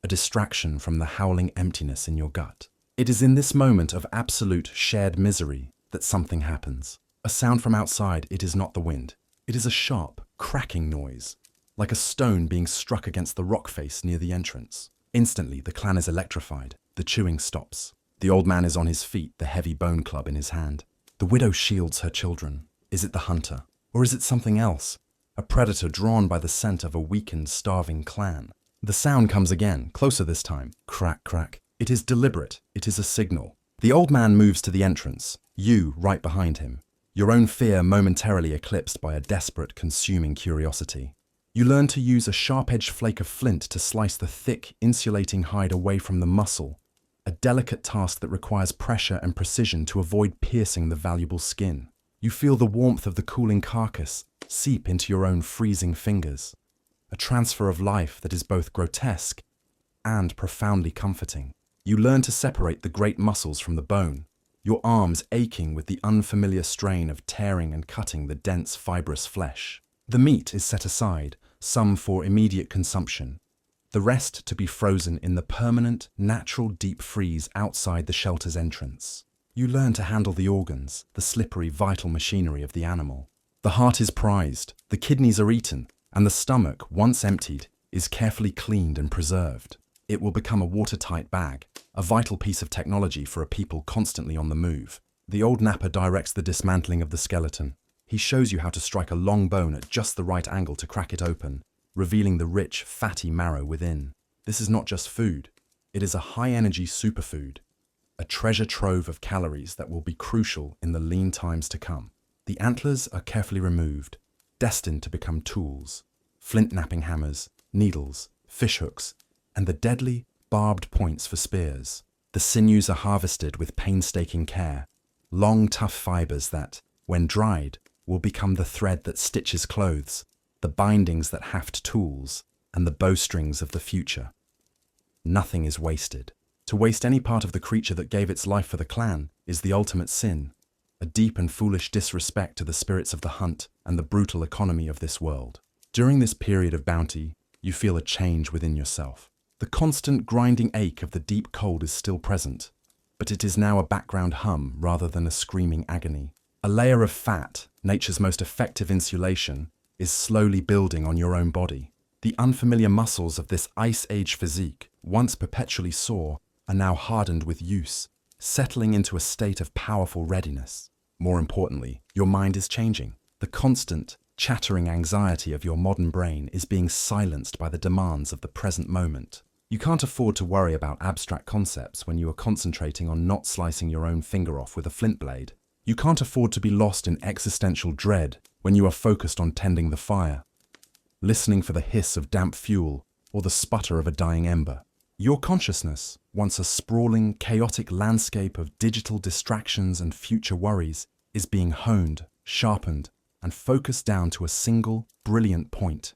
a distraction from the howling emptiness in your gut. It is in this moment of absolute shared misery that something happens. A sound from outside. It is not the wind. It is a sharp, cracking noise, like a stone being struck against the rock face near the entrance. Instantly, the clan is electrified. The chewing stops. The old man is on his feet, the heavy bone club in his hand. The widow shields her children. Is it the hunter? Or is it something else? A predator drawn by the scent of a weakened, starving clan. The sound comes again, closer this time. Crack, crack. It is deliberate. It is a signal. The old man moves to the entrance, you right behind him, your own fear momentarily eclipsed by a desperate, consuming curiosity. You learn to use a sharp-edged flake of flint to slice the thick, insulating hide away from the muscle, a delicate task that requires pressure and precision to avoid piercing the valuable skin. You feel the warmth of the cooling carcass seep into your own freezing fingers, a transfer of life that is both grotesque and profoundly comforting. You learn to separate the great muscles from the bone, your arms aching with the unfamiliar strain of tearing and cutting the dense, fibrous flesh. The meat is set aside, some for immediate consumption, the rest to be frozen in the permanent, natural deep freeze outside the shelter's entrance. You learn to handle the organs, the slippery, vital machinery of the animal. The heart is prized, the kidneys are eaten, and the stomach, once emptied, is carefully cleaned and preserved. It will become a watertight bag, a vital piece of technology for a people constantly on the move. The old napper directs the dismantling of the skeleton. He shows you how to strike a long bone at just the right angle to crack it open, revealing the rich, fatty marrow within. This is not just food. It is a high-energy superfood, a treasure trove of calories that will be crucial in the lean times to come. The antlers are carefully removed, destined to become tools, flint-knapping hammers, needles, fishhooks, and the deadly, barbed points for spears. The sinews are harvested with painstaking care, long, tough fibers that, when dried, will become the thread that stitches clothes, the bindings that haft tools, and the bowstrings of the future. Nothing is wasted. To waste any part of the creature that gave its life for the clan is the ultimate sin, a deep and foolish disrespect to the spirits of the hunt and the brutal economy of this world. During this period of bounty, you feel a change within yourself. The constant grinding ache of the deep cold is still present, but it is now a background hum rather than a screaming agony. A layer of fat, nature's most effective insulation, is slowly building on your own body. The unfamiliar muscles of this ice age physique, once perpetually sore, are now hardened with use, settling into a state of powerful readiness. More importantly, your mind is changing. The constant, chattering anxiety of your modern brain is being silenced by the demands of the present moment. You can't afford to worry about abstract concepts when you are concentrating on not slicing your own finger off with a flint blade. You can't afford to be lost in existential dread when you are focused on tending the fire, listening for the hiss of damp fuel or the sputter of a dying ember. Your consciousness, once a sprawling, chaotic landscape of digital distractions and future worries, is being honed, sharpened, and focused down to a single, brilliant point: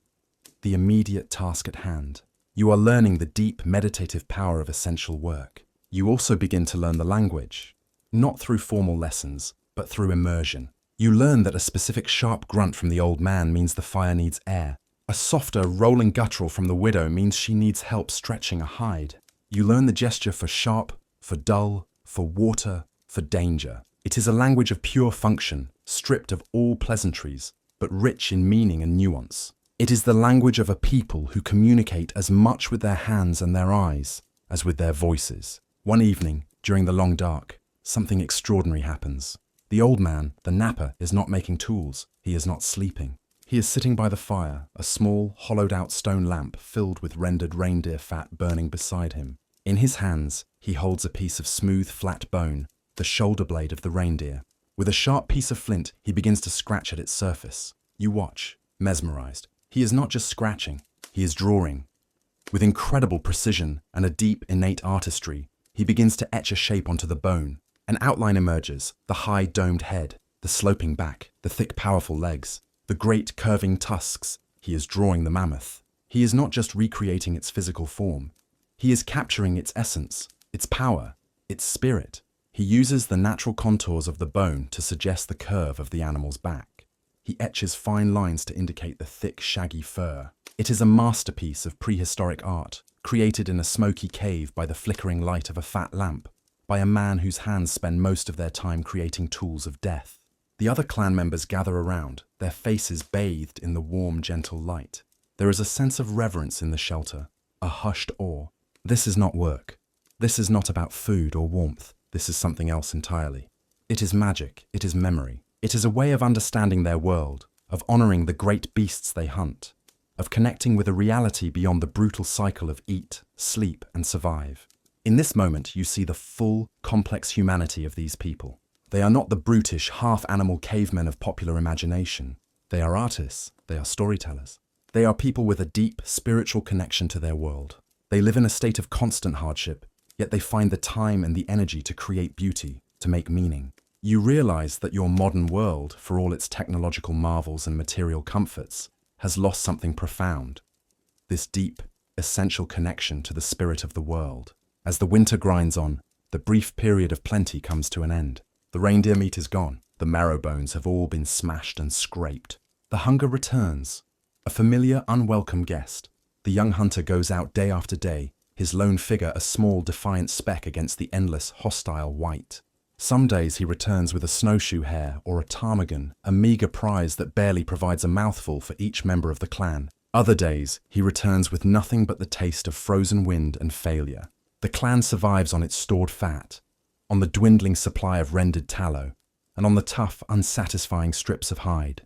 the immediate task at hand. You are learning the deep, meditative power of essential work. You also begin to learn the language, not through formal lessons, but through immersion. You learn that a specific sharp grunt from the old man means the fire needs air. A softer, rolling guttural from the widow means she needs help stretching a hide. You learn the gesture for sharp, for dull, for water, for danger. It is a language of pure function, stripped of all pleasantries, but rich in meaning and nuance. It is the language of a people who communicate as much with their hands and their eyes as with their voices. One evening, during the long dark, something extraordinary happens. The old man, the napper, is not making tools. He is not sleeping. He is sitting by the fire, a small, hollowed-out stone lamp filled with rendered reindeer fat burning beside him. In his hands, he holds a piece of smooth, flat bone, the shoulder blade of the reindeer. With a sharp piece of flint, he begins to scratch at its surface. You watch, mesmerized. He is not just scratching, he is drawing. With incredible precision and a deep, innate artistry, he begins to etch a shape onto the bone. An outline emerges: the high, domed head, the sloping back, the thick, powerful legs, the great, curving tusks. He is drawing the mammoth. He is not just recreating its physical form. He is capturing its essence, its power, its spirit. He uses the natural contours of the bone to suggest the curve of the animal's back. He etches fine lines to indicate the thick, shaggy fur. It is a masterpiece of prehistoric art, created in a smoky cave by the flickering light of a fat lamp, by a man whose hands spend most of their time creating tools of death. The other clan members gather around, their faces bathed in the warm, gentle light. There is a sense of reverence in the shelter, a hushed awe. This is not work. This is not about food or warmth. This is something else entirely. It is magic. It is memory. It is a way of understanding their world, of honoring the great beasts they hunt, of connecting with a reality beyond the brutal cycle of eat, sleep, and survive. In this moment, you see the full, complex humanity of these people. They are not the brutish, half-animal cavemen of popular imagination. They are artists. They are storytellers. They are people with a deep, spiritual connection to their world. They live in a state of constant hardship, yet they find the time and the energy to create beauty, to make meaning. You realize that your modern world, for all its technological marvels and material comforts, has lost something profound. This deep, essential connection to the spirit of the world. As the winter grinds on, the brief period of plenty comes to an end. The reindeer meat is gone. The marrow bones have all been smashed and scraped. The hunger returns. A familiar, unwelcome guest. The young hunter goes out day after day, his lone figure a small, defiant speck against the endless, hostile white. Some days he returns with a snowshoe hare or a ptarmigan, a meager prize that barely provides a mouthful for each member of the clan. Other days, he returns with nothing but the taste of frozen wind and failure. The clan survives on its stored fat, on the dwindling supply of rendered tallow, and on the tough, unsatisfying strips of hide.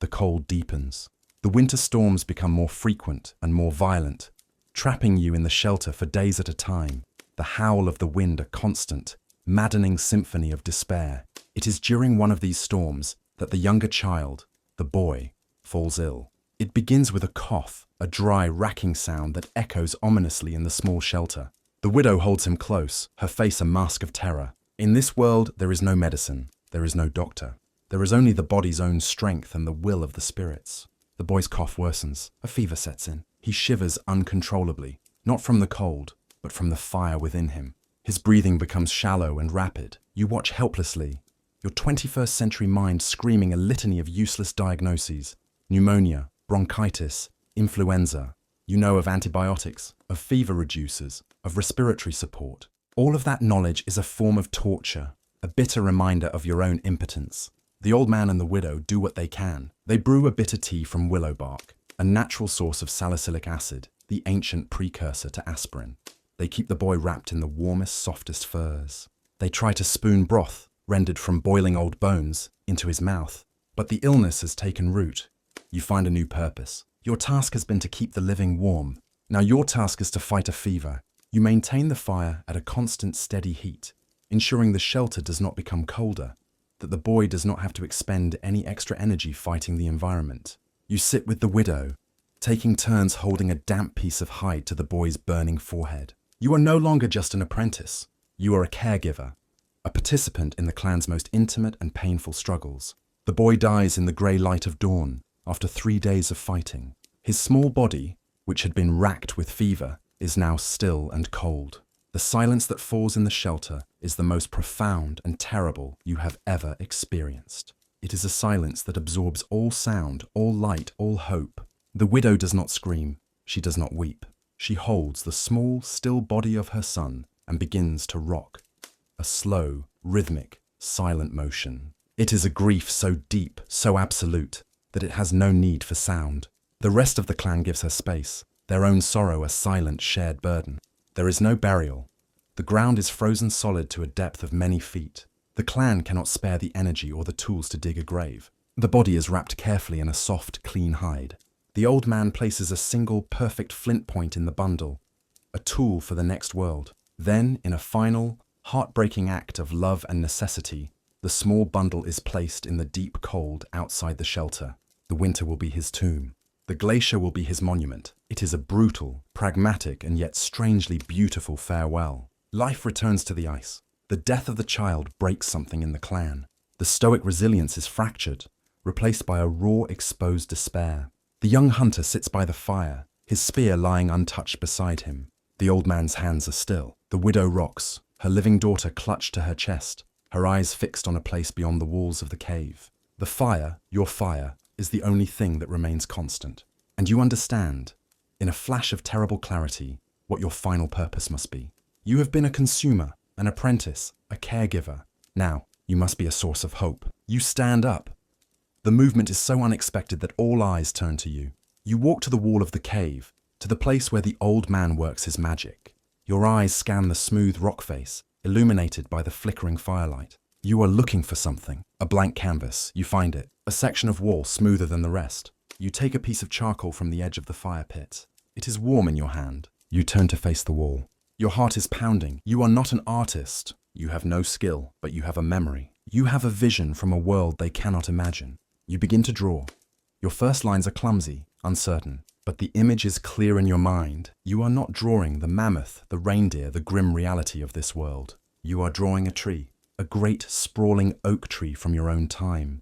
The cold deepens. The winter storms become more frequent and more violent, trapping you in the shelter for days at a time. The howl of the wind a constant, maddening symphony of despair. It is during one of these storms that the younger child, the boy, falls ill. It begins with a cough, a dry, racking sound that echoes ominously in the small shelter. The widow holds him close, her face a mask of terror. In this world, there is no medicine, there is no doctor. There is only the body's own strength and the will of the spirits. The boy's cough worsens. A fever sets in. He shivers uncontrollably, not from the cold, but from the fire within him. His breathing becomes shallow and rapid. You watch helplessly, your 21st century mind screaming a litany of useless diagnoses. Pneumonia, bronchitis, influenza. You know of antibiotics, of fever reducers, of respiratory support. All of that knowledge is a form of torture, a bitter reminder of your own impotence. The old man and the widow do what they can. They brew a bitter tea from willow bark, a natural source of salicylic acid, the ancient precursor to aspirin. They keep the boy wrapped in the warmest, softest furs. They try to spoon broth, rendered from boiling old bones, into his mouth. But the illness has taken root. You find a new purpose. Your task has been to keep the living warm. Now your task is to fight a fever. You maintain the fire at a constant, steady heat, ensuring the shelter does not become colder. that the boy does not have to expend any extra energy fighting the environment. You sit with the widow, taking turns holding a damp piece of hide to the boy's burning forehead. You are no longer just an apprentice. You are a caregiver, a participant in the clan's most intimate and painful struggles. The boy dies in the grey light of dawn after 3 days of fighting. His small body, which had been racked with fever, is now still and cold. The silence that falls in the shelter is the most profound and terrible you have ever experienced. It is a silence that absorbs all sound, all light, all hope. The widow does not scream. She does not weep. She holds the small, still body of her son and begins to rock. A slow, rhythmic, silent motion. It is a grief so deep, so absolute, that it has no need for sound. The rest of the clan gives her space, their own sorrow a silent, shared burden. There is no burial. The ground is frozen solid to a depth of many feet. The clan cannot spare the energy or the tools to dig a grave. The body is wrapped carefully in a soft, clean hide. The old man places a single, perfect flint point in the bundle, a tool for the next world. Then, in a final, heartbreaking act of love and necessity, the small bundle is placed in the deep cold outside the shelter. The winter will be his tomb. The glacier will be his monument. It is a brutal, pragmatic, and yet strangely beautiful farewell. Life returns to the ice. The death of the child breaks something in the clan. The stoic resilience is fractured, replaced by a raw, exposed despair. The young hunter sits by the fire, his spear lying untouched beside him. The old man's hands are still. The widow rocks, her living daughter clutched to her chest, her eyes fixed on a place beyond the walls of the cave. The fire, your fire, is the only thing that remains constant. And you understand, in a flash of terrible clarity, what your final purpose must be. You have been a consumer, an apprentice, a caregiver. Now, you must be a source of hope. You stand up. The movement is so unexpected that all eyes turn to you. You walk to the wall of the cave, to the place where the old man works his magic. Your eyes scan the smooth rock face, illuminated by the flickering firelight. You are looking for something. A blank canvas. You find it. A section of wall smoother than the rest. You take a piece of charcoal from the edge of the fire pit. It is warm in your hand. You turn to face the wall. Your heart is pounding. You are not an artist. You have no skill, but you have a memory. You have a vision from a world they cannot imagine. You begin to draw. Your first lines are clumsy, uncertain, but the image is clear in your mind. You are not drawing the mammoth, the reindeer, the grim reality of this world. You are drawing a tree, a great, sprawling oak tree from your own time.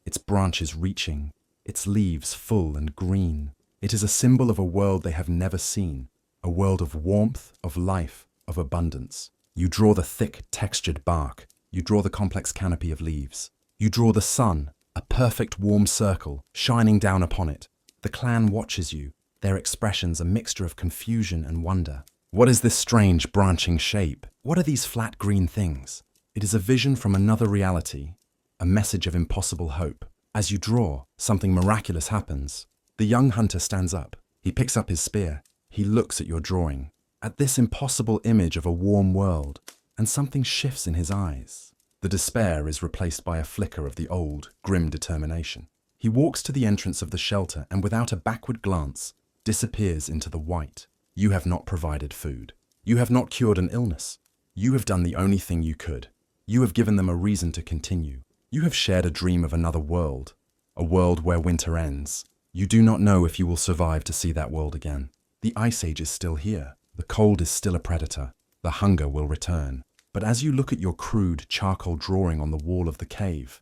Its branches reaching, its leaves full and green. It is a symbol of a world they have never seen, a world of warmth, of life, of abundance. You draw the thick, textured bark. You draw the complex canopy of leaves. You draw the sun, a perfect warm circle, shining down upon it. The clan watches you, their expressions a mixture of confusion and wonder. What is this strange, branching shape? What are these flat green things? It is a vision from another reality, a message of impossible hope. As you draw, something miraculous happens. The young hunter stands up. He picks up his spear. He looks at your drawing, at this impossible image of a warm world, and something shifts in his eyes. The despair is replaced by a flicker of the old, grim determination. He walks to the entrance of the shelter and without a backward glance, disappears into the white. You have not provided food. You have not cured an illness. You have done the only thing you could. You have given them a reason to continue. You have shared a dream of another world, a world where winter ends. You do not know if you will survive to see that world again. The ice age is still here. The cold is still a predator. The hunger will return. But as you look at your crude charcoal drawing on the wall of the cave,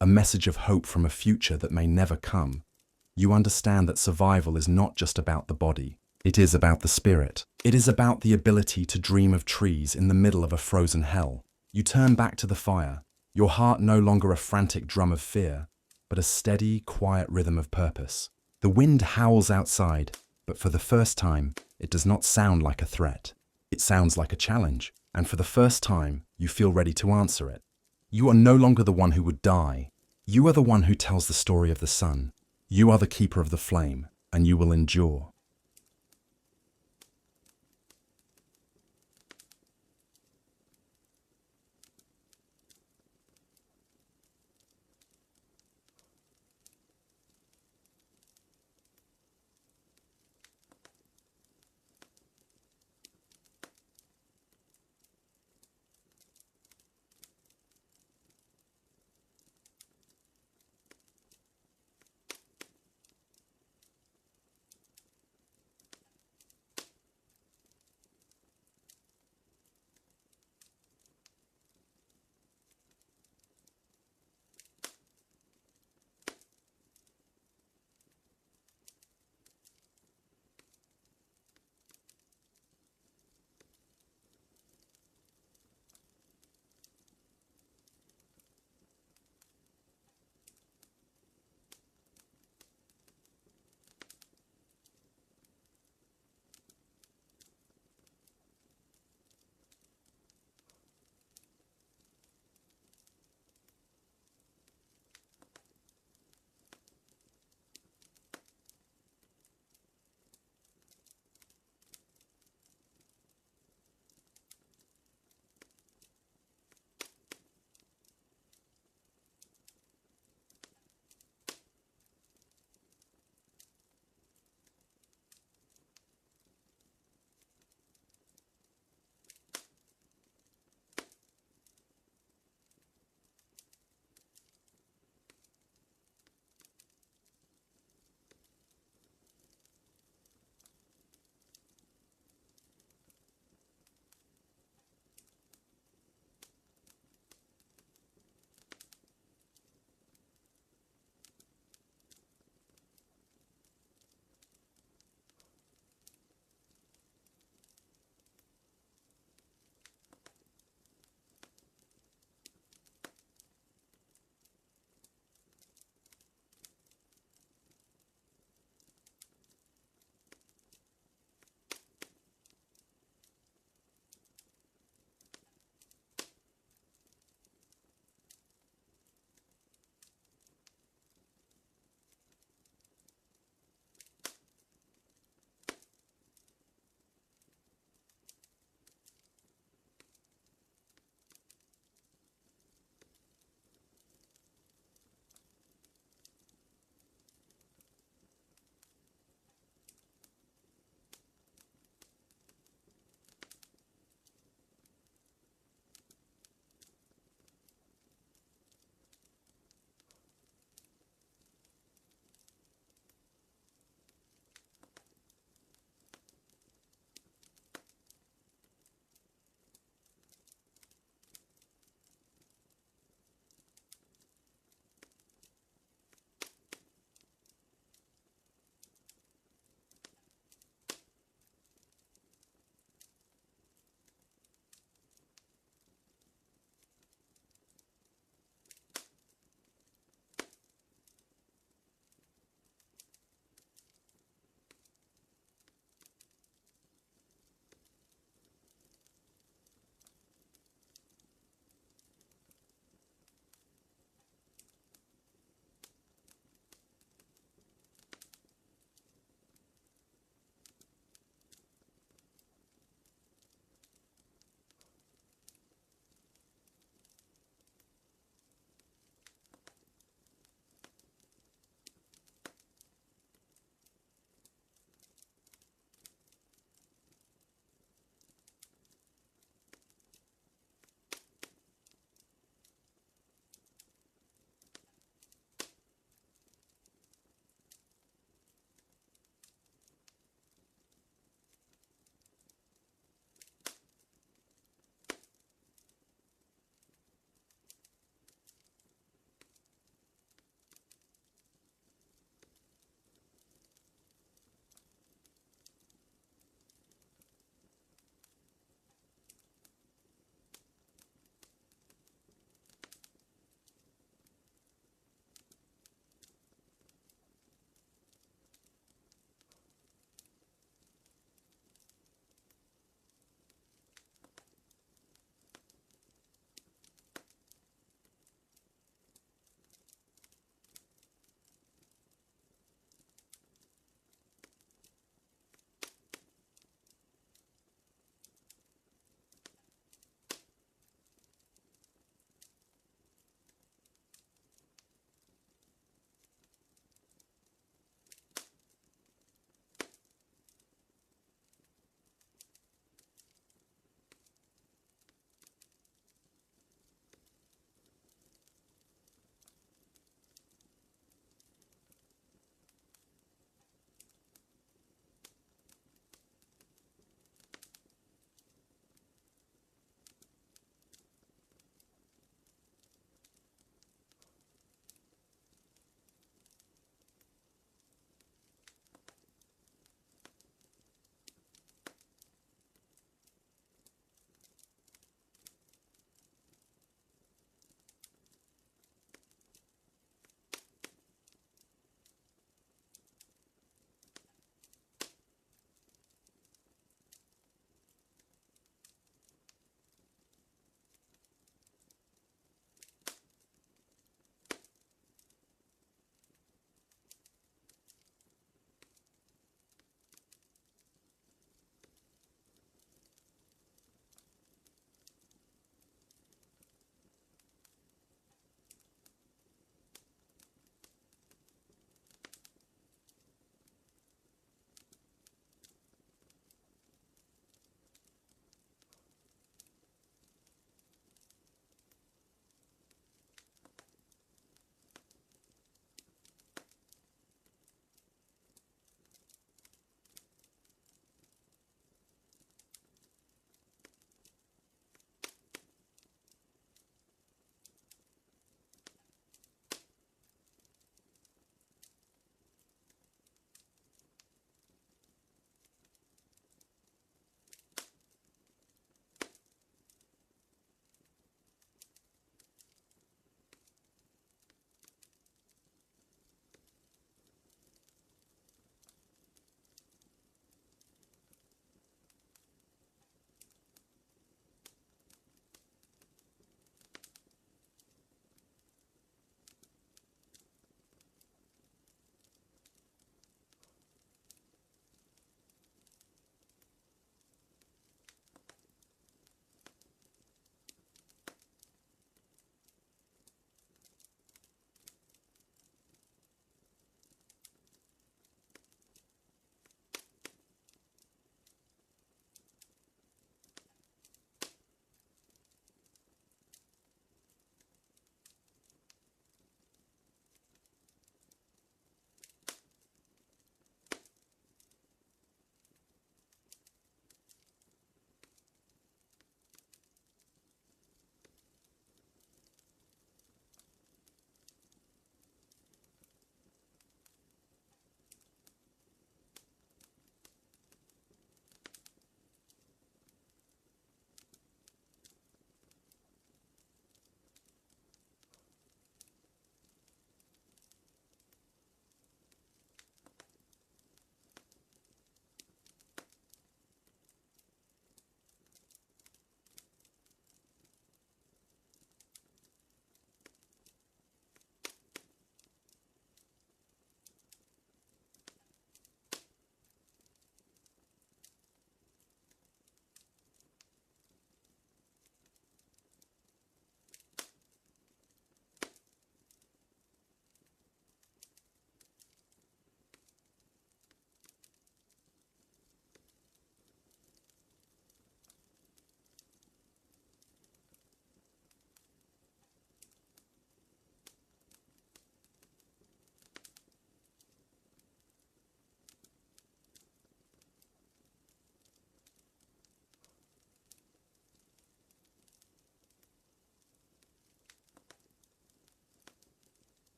a message of hope from a future that may never come, you understand that survival is not just about the body. It is about the spirit. It is about the ability to dream of trees in the middle of a frozen hell. You turn back to the fire, your heart no longer a frantic drum of fear, but a steady, quiet rhythm of purpose. The wind howls outside, but for the first time, it does not sound like a threat. It sounds like a challenge, and for the first time, you feel ready to answer it. You are no longer the one who would die. You are the one who tells the story of the sun. You are the keeper of the flame, and you will endure.